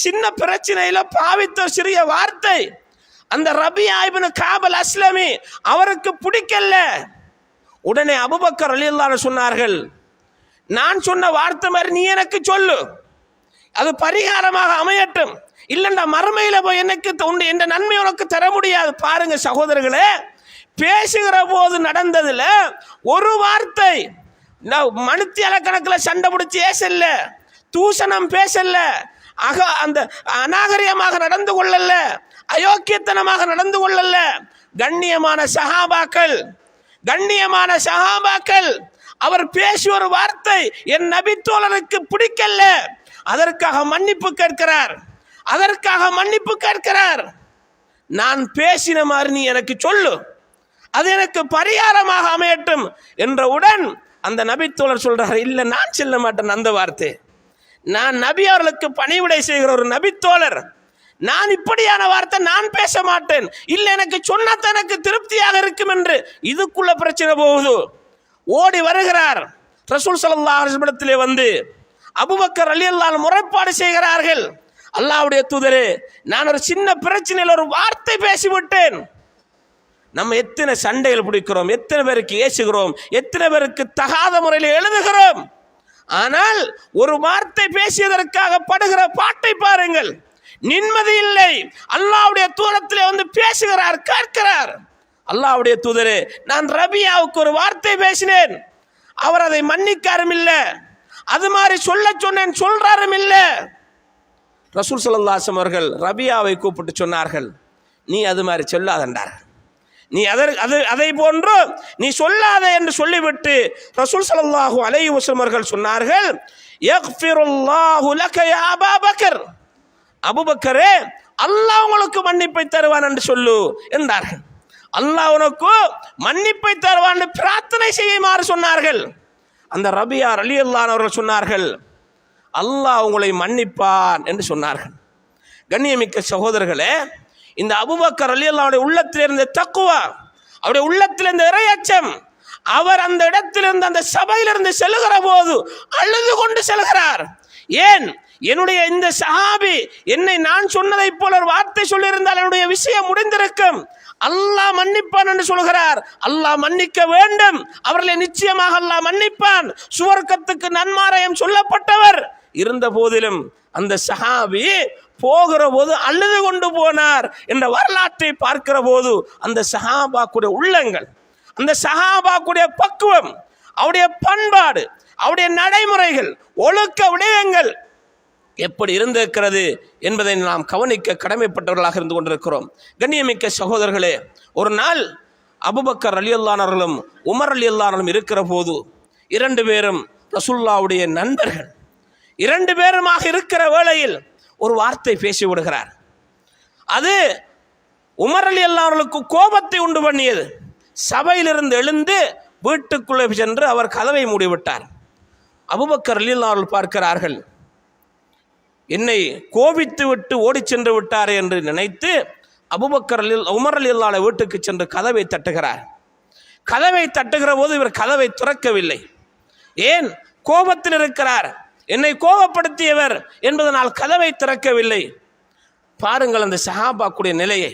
சின்ன பிரச்சனையில பாவித்த சிறிய வார்த்தை அந்த ரபியா இப்னு கஅப் அல்-அஸ்லமி அவருக்கு பிடிக்கல. உடனே அபூபக்கர் ரலியல்லாஹு அன்ஹு சொன்னார்கள், நான் சொன்ன வார்த்தை மாதிரி நீ எனக்கு சொல்லு, அது பரிகாரமாக அமையட்டும், இல்லைண்டா மறுமையில போய் எனக்கு என்ற நன்மை உனக்கு தர முடியாது. பாருங்க சகோதரர்களே, பேசுகிற போது நடந்ததுல ஒரு வார்த்தை மணித்தியால கணக்கில் சண்டை பிடிச்சி ஏசல்ல, தூஷணம் பேசல, அந்த அநாகரிகமாக நடந்து கொள்ளல, அயோக்கியத்தனமாக நடந்து கொள்ளல. கண்ணியமான சஹாபாக்கள் அவர் பேசிய ஒரு வார்த்தை என் நபி தோழருக்கு பிடிக்கல, அதற்காக மன்னிப்பு கேட்கிறார். நான் பேசின மாதிரி நீ எனக்கு சொல்லு, அது எனக்கு பரிகாரமாக அமையட்டும் என்றவுடன் அந்த நபி தோழர் சொல்றார், இல்ல நான் சொல்ல மாட்டேன் அந்த வார்த்தை, நான் நபி அவர்களுக்கு பணிவிடை செய்கிற ஒரு நபி தோழர், நான் இப்படியான வார்த்தை நான் பேச மாட்டேன், இல்ல எனக்கு சொன்னதான் எனக்கு திருப்தியாக இருக்கும் என்று இதுக்குள்ள பிரச்சனை போகுது. ஓடி வருகிறார். ரசூல் ஸல்லல்லாஹு அலைஹி வஸல்லம் வந்து அபூபக்கர் ரலியல்லாஹு அன்ஹு முறைப்பாடு செய்கிறார்கள், அல்லாஹ்வுடைய தூதரே நான் ஒரு சின்ன பிரச்சனையில் ஒரு வார்த்தை பேசிவிட்டேன். நம்ம எத்தனை சண்டைகள் பிடிக்கிறோம், எத்தனை பேருக்கு ஏசுகிறோம், எத்தனை பேருக்கு தகாத முறையில் எழுதுகிறோம். ஆனால் ஒரு வார்த்தை பேசியதற்காக படுகிற பாட்டை பாருங்கள். நிம்மதி இல்லை. அல்லாஹ்வுடைய தூதரிடத்திலே வந்து பேசுகிறார், கேட்கிறார், அல்லாஹ்வுடைய தூதரே நான் ரபியாவுக்கு ஒரு வார்த்தை பேசினேன், அவர் அதை மன்னிக்காரும் இல்லை, அது மாதிரி சொன்னேன் சொல்றாரும் இல்லை. ரசூல் ஸல்லல்லாஹு அலைஹி வஸல்லம் அவர்கள் ரபியாவை கூப்பிட்டு சொன்னார்கள், நீ அது மாதிரி சொல்லாதென்றார். நீ அதை போன்று நீ சொல்லாத என்று சொல்லிவிட்டு ரசூல் ஸல்லல்லாஹு அலைஹி வஸல்லம் அவர்கள் சொன்னார்கள், யக்ஃபிருல்லாஹு லக யா அபூபக்கர், அபூபக்கரே அல்லாஹ் உங்களுக்கு மன்னிப்பை தருவான் என்று சொல்லு என்றார்கள். அல்லாஹ் உனக்கு மன்னிப்பை தருவான் என்று பிரார்த்தனை செய்யுமாறு சொன்னார்கள். அந்த ரபியா ரலியல்லாஹு அன்ஹு அவர்கள் சொன்னார்கள், அல்லாஹ் உங்களை மன்னிப்பான் என்று சொன்னார்கள். கண்ணியமிக்க சகோதரர்களே, இந்த அபூபக்கர் ரலியல்லாஹு அன்ஹு உள்ளத்தில் இருந்த தக்வா, அவருடைய உள்ளத்தில் இருந்த இறையச்சம், அவர் அந்த இடத்திலிருந்து அந்த சபையிலிருந்து செல்லுகிற போது அழுது கொண்டு செல்கிறார். ஏன்? என்னுடைய இந்த சஹாபி என்னை நான் சொன்னதை போல ஒரு வார்த்தை சொல்லியிருந்தால் என்னுடைய விஷயம் முடிந்திருக்கும். அல்லாஹ் மன்னிப்பான் என்று சொல்கிறார். அல்லாஹ் மன்னிக்க வேண்டும், அவர்களை நிச்சயமாக அல்லாஹ் மன்னிப்பான், சுவர்க்கத்துக்கு நன்மாராயம் சொல்லப்பட்டவர். இருந்த போதிலும் அந்த சஹாபி போகிற போது அழுது கொண்டு போனார் என்ற வரலாற்றை பார்க்கிற போது அந்த சஹாபாக்குடைய உள்ளங்கள், அந்த சஹாபாக்குடைய பக்குவம், அவருடைய பண்பாடு, அவருடைய நடைமுறைகள், ஒழுக்க விடயங்கள் எப்படி இருந்திருக்கிறது என்பதை நாம் கவனிக்க கடமைப்பட்டவர்களாக இருந்து கொண்டிருக்கிறோம். கண்ணியமிக்க சகோதரர்களே, ஒரு நாள் அபூபக்கர் ரலியல்லாஹு அன்ஹு அவர்களும் உமர் ரலியல்லாஹு அன்ஹு இருக்கிற போது இரண்டு பேரும் ரசூலுல்லாஹ்வுடைய நண்பர்கள், இரண்டு பேருமாக இருக்கிற வேளையில் ஒரு வார்த்தை பேசி விடுகிறார். அது உமர் ரலியல்லாஹு அன்ஹு அவர்களுக்கு கோபத்தை உண்டு பண்ணியது. சபையிலிருந்து எழுந்து வீட்டுக்குள்ளே சென்று அவர் கதவை மூடிவிட்டார். அபூபக்கர் ரலியல்லாஹு அன்ஹு பார்க்கிறார்கள், என்னை கோபித்து விட்டு ஓடி சென்று விட்டார் என்று நினைத்து அபூபக்கர் உமர் ரலியல்லாஹு அன்ஹு வீட்டுக்கு சென்று கதவை தட்டுகிறார். கதவை தட்டுகிற போது இவர் கதவை திறக்கவில்லை. ஏன்? கோபத்தில் இருக்கிறார். என்னை கோபப்படுத்தியவர் என்பதனால் கதவை திறக்கவில்லை. பாருங்கள் அந்த சஹாபாக்குடைய நிலையை.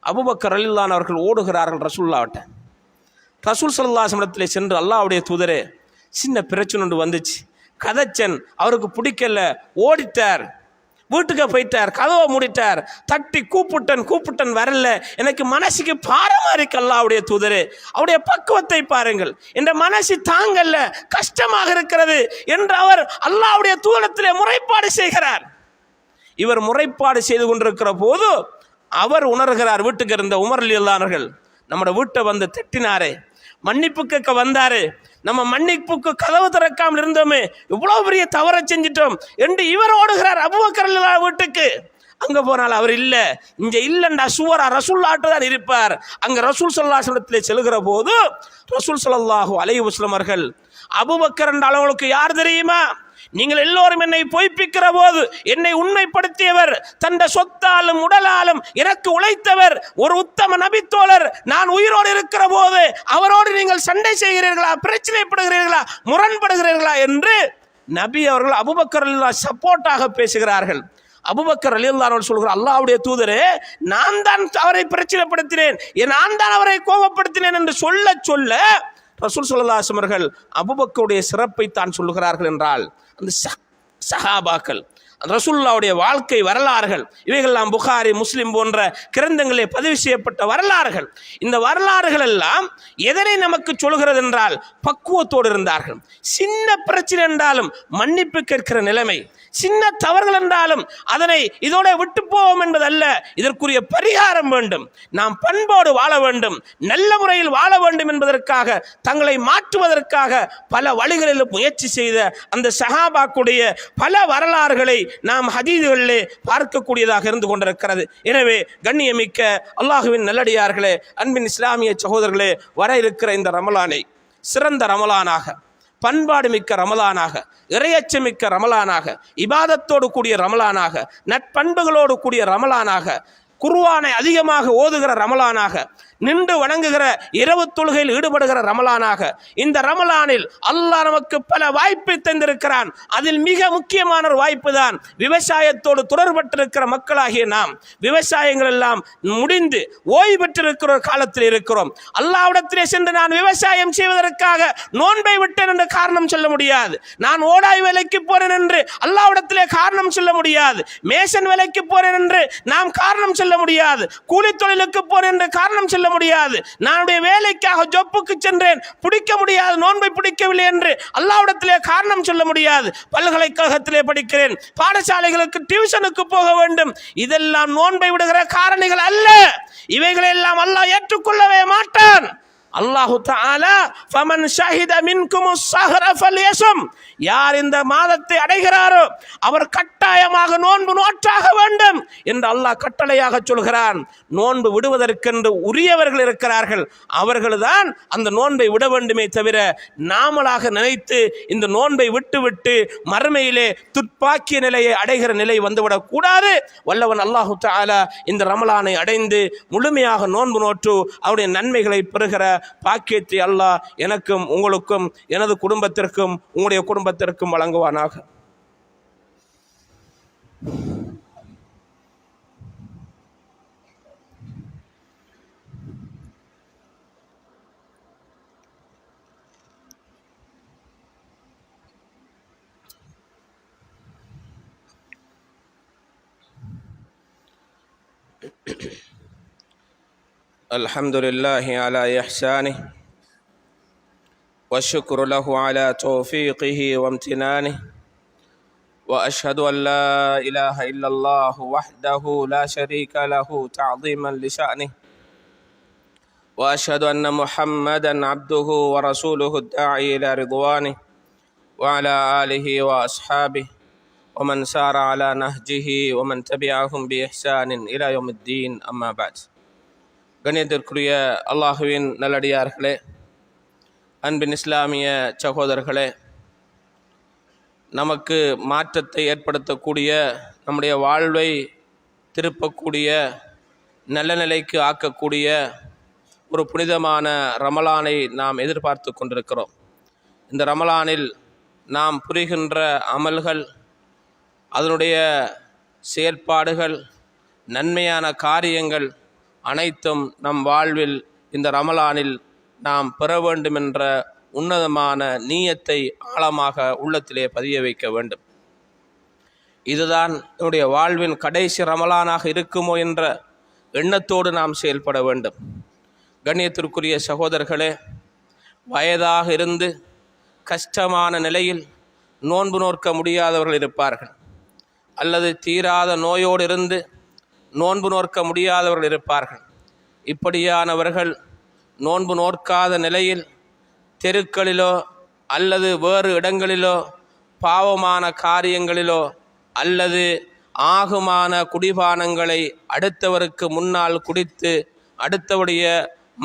அபூபக்கர் ரலியல்லாஹு அன்ஹு அவர்கள் ஓடுகிறார்கள் ரசூலுல்லாஹ்விட்ட. ரசூல் ஸல்லல்லாஹு அலைஹி வஸல்லம் சென்று அல்லாஹ்வுடைய தூதரே, சின்ன பிரச்சனை ஒன்று வந்துச்சு, கதச்சன், அவருக்கு பிடிக்கல, ஓடிட்டார், வீட்டுக்கு போயிட்டார், கதவை மூடிட்டார், தட்டி கூப்பிட்டன் வரல, எனக்கு மனசுக்கு பாரமா இருக்கு அல்லாஹ்வுடைய தூதரே, அவருடைய பக்குவத்தை பாருங்கள், என்ற மனசு தாங்கல்ல, கஷ்டமாக இருக்கிறது என்று அவர் அல்லாஹ்வுடைய தூதரிடத்திலே முறைப்பாடு செய்கிறார். இவர் முறைப்பாடு செய்து கொண்டிருக்கிற போது அவர் உணர்கிறார், வீட்டுக்கு இருந்த உமர் ரலியல்லாஹு அன்ஹு நம்மளோட வீட்டை வந்து தட்டினாரே, மன்னிப்பு கேட்க வந்தாரு, நம்ம மன்னிப்புக்கு கதவு திறக்காமல் இருந்தோமே, இவ்வளவு பெரிய தவறை செஞ்சிட்டோம் என்று இவர் ஓடுகிறார் அபூபக்கர் ரலியல்லாஹு அன்ஹு வீட்டுக்கு. அங்க போனால் அவர் இல்ல, இங்க இல்லண்டா சுவரா ரசூலுல்லாஹ்ட்ட தான் இருப்பார். அங்க ரசூல் ஸல்லல்லாஹு அலைஹி வஸல்லம் செல்கிற போது ரசூல் ஸல்லல்லாஹு அலைஹி வஸல்லம் அவர்கள், அபூபக்கர் என்ற அளவுக்கு யார் தெரியுமா, நீங்கள் எல்லோரும் என்னை பொய்ப்பிக்கிற போது என்னை உண்மைப்படுத்தியவர், தந்த சொத்தாலும் உடலாலும் எனக்கு உழைத்தவர், ஒரு உத்தம நபித்தோழர், நான் உயிரோடு இருக்கிற போது அவரோடு நீங்கள் சண்டை செய்கிறீர்களா, பிரச்சனைப்படுகிறீர்களா, முரண்படுகிறீர்களா என்று நபி அவர்கள் அபூபக்கர் ரலியல்லாஹு சப்போர்ட்டாக பேசுகிறார்கள். அபூபக்கர் ரலியல்லாஹு அன்ஹு சொல்கிறார், அல்லாஹ்வுடைய தூதரே, நான் தான் அவரை பிரச்சனைப்படுத்தினேன், நான் தான் அவரை கோபப்படுத்தினேன் என்று சொல்ல சொல்ல ரசூல் ஸல்லல்லாஹு அலைஹி வஸல்லம் அவர்கள் அபூபக்கருடைய சிறப்பை தான் சொல்லுகிறார்கள் என்றால் அந்த சஹாபாக்கள், அந்த ரசூலுல்லாஹ்வுடைய வாழ்க்கை வரலாறுகள் இவைகள்லாம் புகாரி முஸ்லிம் போன்ற கிரந்தங்களே பதிவு செய்யப்பட்ட வரலாறுகள். இந்த வரலாறுகள் எல்லாம் எதனை நமக்கு சொல்கிறது என்றால் பக்குவத்தோடு இருந்தார்கள். சின்ன பிரச்சனை என்றாலும் மன்னிப்பு கேட்கிற நிலைமை, சின்ன தவறுகள் என்றாலும் அதனை இதோட விட்டு போவோம் என்பதல்ல, இதற்குரிய பரிகாரம் வேண்டும், நாம் பண்போடு வாழ வேண்டும், நல்ல முறையில் வாழ வேண்டும் என்பதற்காக தங்களை மாற்றுவதற்காக பல வழிகளில் முயற்சி செய்த அந்த சஹாபாக்குடைய பல வரலாறுகளை நாம் ஹதீதுகளிலே பார்க்கக்கூடியதாக இருந்து கொண்டிருக்கிறது. எனவே கண்ணியமிக்க அல்லாஹுவின் நல்லடியார்களே, அன்பின் இஸ்லாமிய சகோதரர்களே, வர இருக்கிற இந்த ரமலானை சிறந்த ரமலானாக, பண்பாடு மிக்க ரமலானாக, இறையச்சமிக்க ரமலானாக, இபாதத்தோடு கூடிய ரமலானாக, நட்பண்புகளோடு கூடிய ரமலானாக, குர்ஆனை அதிகமாக ஓதுகிற ரமலானாக, நின்று வணங்குகிற இரவு தொழுகையில் ஈடுபடுகிற ரமலானாக, இந்த ரமலானில் அல்லாஹ் நமக்கு பல வாய்ப்பை தந்திருக்கிறான். அதில் மிக முக்கியமான ஒரு வாய்ப்பு தான் விவசாயத்தோடு தொடர்பட்டிருக்கிற மக்களாகிய நாம். விவசாயங்கள் எல்லாம் முடிந்து ஓய்வு பெற்றிருக்கிற ஒரு காலத்தில் இருக்கிறோம். அல்லாஹ்விடத்திலே சென்று நான் விவசாயம் செய்வதற்காக நோன்பை விட்டேன் என்று காரணம் சொல்ல முடியாது. நான் ஓடாய் வேலைக்கு போறேன் என்று அல்லாஹ்விடத்திலே காரணம் சொல்ல முடியாது. மேசன் வேலைக்கு போறேன் என்று நாம் காரணம் சொல்ல முடியாது. கூலி தொழிலுக்கு போறேன் என்று காரணம் சொல்ல முடியாது. நான் வேலைக்காக ஜொப்புக்கு சென்றேன், பிடிக்க முடியாது, நோன்பை பிடிக்கவில்லை என்று அல்லாஹ்விடத்திலே காரணம் சொல்ல முடியாது. பல்கலைக்கழகத்திலே படிக்கிறேன், பாடசாலைகளுக்கு டியூஷனுக்கு போக வேண்டும், இதெல்லாம் நோன்பை விடுகிற காரணிகள் அல்ல. இவைகளெல்லாம் அல்லாஹ் ஏற்றுக்கொள்ளவே மாட்டான். அல்லாஹு தஆலா ஃபமன் ஷஹித மின்குமுஸ் ஸஹர ஃபல்யஸும், யார் இந்த மாதத்தை அடைகிறாரோ அவர் கட்டாயமாக நோன்பு நோற்றாக வேண்டும் என்று அல்லாஹ் கட்டளையாக சொல்கிறான். நோன்பு விடுவதற்கென்று உரியவர்கள் இருக்கிறார்கள், அவர்கள்தான் அந்த நோன்பை விட வேண்டுமே தவிர நாமளாக நினைத்து இந்த நோன்பை விட்டு மறுமையிலே துப்பாக்கிய நிலையை அடைகிற நிலை வந்துவிடக் கூடாது. வல்லவன் அல்லாஹு தஆலா இந்த ரமலானை அடைந்து முழுமையாக நோன்பு நோற்று அவருடைய நன்மைகளை பெறுகிற பாக்கியத்தை அல்லாஹ் எனக்கும் உங்களுக்கும் எனது குடும்பத்திற்கும் உங்களுடைய குடும்பத்திற்கும் வழங்குவானாக. الحمد لله على إحسانه والشكر له على توفيقه وامتنانه وأشهد أن لا إله إلا الله وحده لا شريك له تعظيما لشأنه وأشهد أن محمدا عبده ورسوله الداعي إلى رضوانه وعلى آله وأصحابه ومن سار على نهجه ومن تبعهم بإحسان إلى يوم الدين. أما بعد. கண்ணியத்திற்குரிய அல்லாஹுவின் நல்லடியார்களே, அன்பின் இஸ்லாமிய சகோதரர்களே, நமக்கு மாற்றத்தை ஏற்படுத்தக்கூடிய, நம்முடைய வாழ்வை திருப்பக்கூடிய, நல்ல நிலைக்கு ஆக்கக்கூடிய ஒரு புனிதமான ரமலானை நாம் எதிர்பார்த்து கொண்டிருக்கிறோம். இந்த ரமலானில் நாம் புரிகின்ற அமல்கள், அதனுடைய செயற்பாடுகள், நன்மையான காரியங்கள் அனைத்தும் நம் வாழ்வில் இந்த ரமலானில் நாம் பெற வேண்டும் என்ற உன்னதமான நீயத்தை ஆழமாக உள்ளத்திலே பதிய வைக்க வேண்டும். இதுதான் என்னுடைய வாழ்வின் கடைசி ரமலானாக இருக்குமோ என்ற எண்ணத்தோடு நாம் செயல்பட வேண்டும். கண்ணியத்திற்குரிய சகோதரர்களே, வயதாக இருந்து கஷ்டமான நிலையில் நோன்பு நோக்க முடியாதவர்கள் இருப்பார்கள், அல்லது தீராத நோயோடு இருந்து நோன்பு நோக்க முடியாதவர்கள் இருப்பார்கள். இப்படியானவர்கள் நோன்பு நோக்காத நிலையில் தெருக்களிலோ அல்லது வேறு இடங்களிலோ பாவமான காரியங்களிலோ அல்லது ஆகுமான குடிபானங்களை அடுத்தவருக்கு முன்னால் குடித்து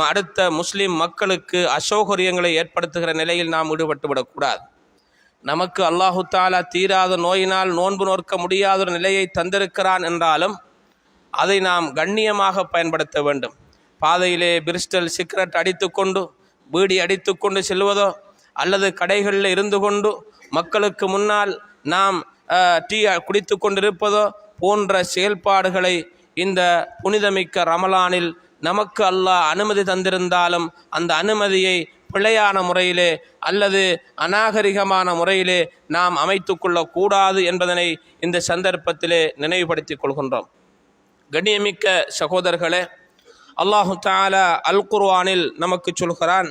அடுத்த முஸ்லிம் மக்களுக்கு அசௌகரியங்களை ஏற்படுத்துகிற நிலையில் நாம் ஈடுபட்டு விடக்கூடாது. நமக்கு அல்லாஹு தாலா தீராத நோயினால் நோன்பு நோக்க முடியாத ஒரு நிலையை தந்திருக்கிறான் என்றாலும் அதை நாம் கண்ணியமாக பயன்படுத்த வேண்டும். பாதையிலே பிரிஸ்டல் சிகரெட் அடித்து கொண்டு பீடி அடித்து கொண்டு செல்வதோ அல்லது கடைகளில் இருந்து கொண்டு மக்களுக்கு முன்னால் நாம் டீ குடித்து கொண்டிருப்பதோ போன்ற செயல்பாடுகளை இந்த புனிதமிக்க ரமலானில் நமக்கு அல்லாஹ் அனுமதி தந்திருந்தாலும் அந்த அனுமதியை பிழையான முறையிலே அல்லது அநாகரிகமான முறையிலே நாம் அமைத்து கொள்ளக்கூடாது என்பதனை இந்த சந்தர்ப்பத்திலே நினைவுபடுத்திக் கொள்கின்றோம். கண்ணியமிக்க சகோதரர்களே, அல்லாஹு தஆலா அல் குர்ஆனில் நமக்கு சொல்கிறான்,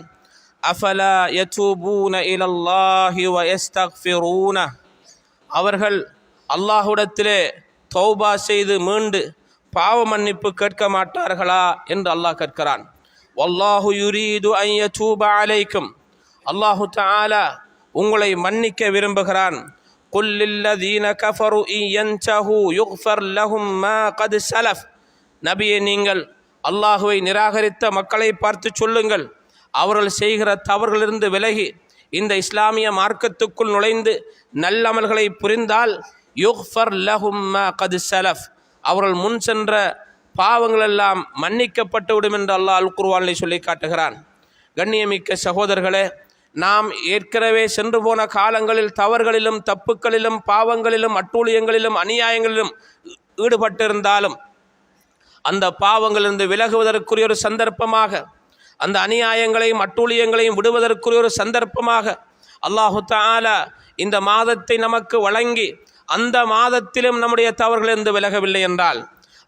அஃபலா யதூபூன இலல்லாஹி வ யஸ்தக்ஃபிரூன, அவர்கள் அல்லாஹ்விடத்திலே தௌபா செய்து மீண்டு பாவ மன்னிப்பு கேட்க மாட்டார்களா என்று அல்லாஹ் கேட்கிறான். வல்லாஹு யுரீது அன் யதூப அலைக்கும், அல்லாஹு தஆலா உங்களை மன்னிக்க விரும்புகிறான். குல் லில்லதீன கஃபரு இன் யன்தஹு யுக்ஃபர் லஹும் மா கத் ஸலஃப், நபியே நீங்கள் அல்லாஹுவை நிராகரித்த மக்களை பார்த்து சொல்லுங்கள், அவர்கள் செய்கிற தவறுகளிலிருந்து விலகி இந்த இஸ்லாமிய மார்க்கத்துக்குள் நுழைந்து நல்லமல்களை புரிந்தால் யுக்ஃபர் லஹும் மா கத் ஸலஃப், அவர்கள் முன் சென்ற பாவங்களெல்லாம் மன்னிக்கப்பட்டு விடும் என்று அல்லாஹ் அல் குர்ஆனில் சொல்லி காட்டுகிறான். கண்ணியமிக்க சகோதரர்களே, நாம் ஏற்கனவே சென்று போன காலங்களில் தவறுகளிலும் தப்புக்களிலும் பாவங்களிலும் அட்டூழியங்களிலும் அநியாயங்களிலும் ஈடுபட்டிருந்தாலும் அந்த பாவங்களிலிருந்து விலகுவதற்குரிய ஒரு சந்தர்ப்பமாக, அந்த அநியாயங்களையும் அட்டூழியங்களையும் விடுவதற்குரிய ஒரு சந்தர்ப்பமாக அல்லாஹு தஆலா இந்த மாதத்தை நமக்கு வழங்கி, அந்த மாதத்திலும் நம்முடைய தவறுகளிலிருந்து விலகவில்லை என்றால்,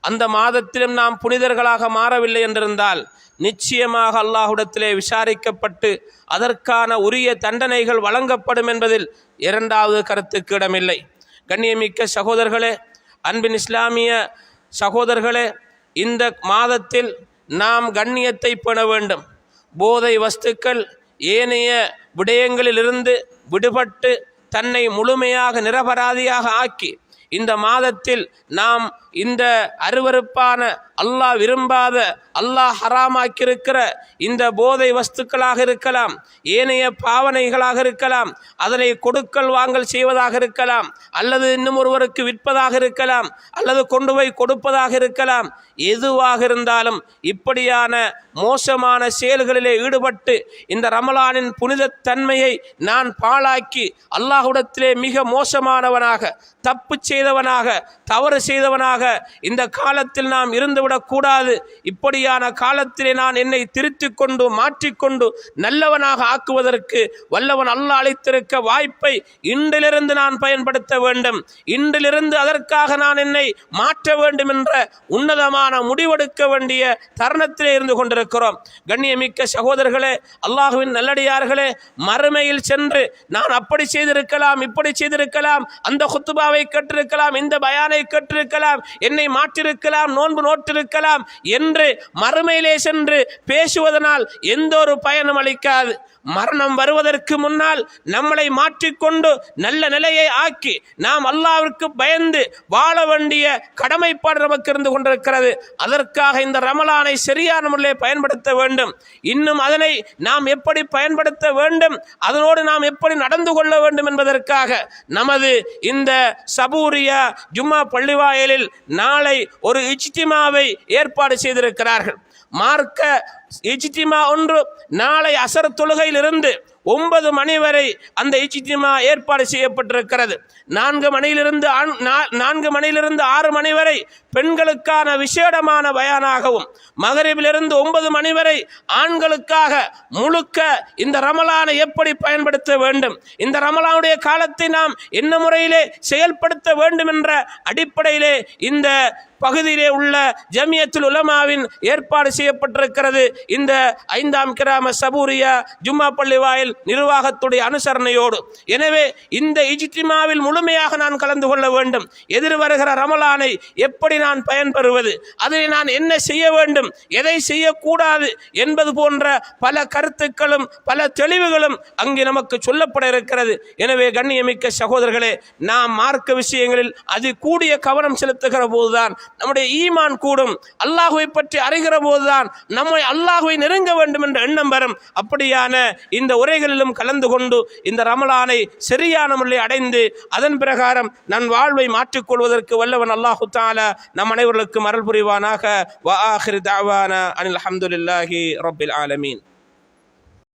அந்த மாதத்திலும் நாம் புனிதர்களாக மாறவில்லை என்றிருந்தால் நிச்சயமாக அல்லாஹ்விடத்திலே விசாரிக்கப்பட்டு அதற்கான உரிய தண்டனைகள் வழங்கப்படும் என்பதில் இரண்டாவது கருத்துக்கு இடமில்லை. கண்ணியமிக்க சகோதரர்களே, அன்பின் இஸ்லாமிய சகோதரர்களே, இந்த மாதத்தில் நாம் கண்ணியத்தை பேண வேண்டும். போதை வஸ்துக்கள் ஏனைய விடயங்களிலிருந்து விடுபட்டு தன்னை முழுமையாக நிரபராதியாக ஆக்கி இந்த மாதத்தில் நாம் இந்த அருவருப்பான அல்லாஹ் விரும்பாத அல்லாஹ் ஹராமாக்கியிருக்கிற இந்த போதை வஸ்துக்களாக இருக்கலாம், ஏனைய பாவனைகளாக இருக்கலாம், அதனை கொடுக்கல் வாங்கல் செய்வதாக இருக்கலாம், அல்லது இன்னும் ஒருவருக்கு விற்பதாக இருக்கலாம், அல்லது கொண்டு போய் கொடுப்பதாக இருக்கலாம், எதுவாக இருந்தாலும் இப்படியான மோசமான செயல்களிலே ஈடுபட்டு இந்த ரமலானின் புனித தன்மையை நான் பாழாக்கி அல்லாஹ்விடத்திலே மிக மோசமானவனாக, தப்பு செய்தவனாக, தவறு செய்தவனாக இந்த காலத்தில் நாம் இருந்துவிடக்கூடாது. இப்படியான காலத்திலே நான் என்னை திருத்திக் கொண்டு மாற்றிக்கொண்டு நல்லவனாக ஆக்குவதற்கு வல்லவன் அல்லாஹ் அளித்திருக்க வாய்ப்பை இன்றிலிருந்து நான் பயன்படுத்த வேண்டும். இன்றிலிருந்து அதற்காக நான் என்னை மாற்ற வேண்டும் என்ற உன்னதமான முடிவெடுக்க வேண்டிய தருணத்திலே இருந்து கொண்டிருக்கிறோம். கண்ணியமிக்க சகோதரர்களே, அல்லாஹுவின் நல்லடியார்களே, மறுமையில் சென்று நான் அப்படி செய்திருக்கலாம், இப்படி செய்திருக்கலாம், அந்த குத்துபாவை கேட்டிருக்கலாம், இந்த பயானை கேட்டிருக்கலாம், என்னை மாற்றிருக்கலாம், நோன்பு நோட்டிருக்கலாம் என்று மறுமையிலே சென்று பேசுவதனால் எந்த ஒரு பயனும் அளிக்காது. மரணம் வருவதற்கு முன்னால் நம்மளை மாற்றிக்கொண்டு நல்ல நிலையை ஆக்கி நாம் அல்லாஹ்விற்கு பயந்து வாழ வேண்டிய கடமைப்பாடு நமக்கு இருந்து கொண்டிருக்கிறது. அதற்காக இந்த ரமலானை சரியான முறையில் பயன்படுத்த வேண்டும். இன்னும் அதனை நாம் எப்படி பயன்படுத்த வேண்டும், அதனோடு நாம் எப்படி நடந்து கொள்ள வேண்டும் என்பதற்காக நமது இந்த சபூரியா ஜும்மா பள்ளிவாயலில் நாளை ஒரு இஜ்திமாவை ஏற்பாடு செய்திருக்கிறார்கள். மார்க்க இஜ்திமா ஒன்று நாளை அசர் தொழுகையிலிருந்து 9 மணி வரை அந்த இஜ்திமா ஏற்பாடு செய்யப்பட்டிருக்கிறது. 4 மணியிலிருந்து 6 மணி வரை பெண்களுக்கான விசேடமான பயானாகவும், மகரிபிலிருந்து 9 மணி வரை ஆண்களுக்காக முழுக்க இந்த ரமலானை எப்படி பயன்படுத்த வேண்டும், இந்த ரமலானுடைய காலத்தை நாம் என்ன முறையிலே செயல்படுத்த வேண்டும் என்ற அடிப்படையிலே இந்த பகுதியிலே உள்ள ஜமியத்துல் உலமாவின் ஏற்பாடு செய்யப்பட்டிருக்கிறது. இந்த 5ஆம் கிராம சபூரியா ஜும்மா பள்ளி வாயில் நிர்வாகத்துடைய அனுசரணையோடு. எனவே இந்த இஜ்திமாவில் முழுமையாக நான் கலந்து கொள்ள வேண்டும். எதிர்வருகிற ரமலானை எப்படி நான் பயன்பெறுவது, அதில் நான் என்ன செய்ய வேண்டும், எதை செய்யக்கூடாது என்பது போன்ற பல கருத்துக்களும் பல தெளிவுகளும் அங்கே நமக்கு சொல்லப்பட இருக்கிறது. எனவே கண்ணியமிக்க சகோதரர்களே, நாம் மார்க்க விஷயங்களில் அது கூடிய கவனம் செலுத்துகிற போதுதான் நம்முடைய ஈமான் கூடும். அல்லாஹுவை பற்றி அறிகிற போதுதான் நம்மை அல்லாஹுவை நெருங்க வேண்டும் என்ற எண்ணம் வரும். அப்படியான இந்த உரைகளிலும் கலந்து கொண்டு இந்த ரமலானை சரியான முறையில் அடைந்து அதன் பிரகாரம் நம் வாழ்வை மாற்றிக்கொள்வதற்கு வல்லவன் அல்லாஹு தஆலா நம் அனைவர்களுக்கும் அருள் புரிவானாக. வ ஆகிரு தஅவானா அனில் ஹம்துலில்லாஹி ரப்பில் ஆலமீன்.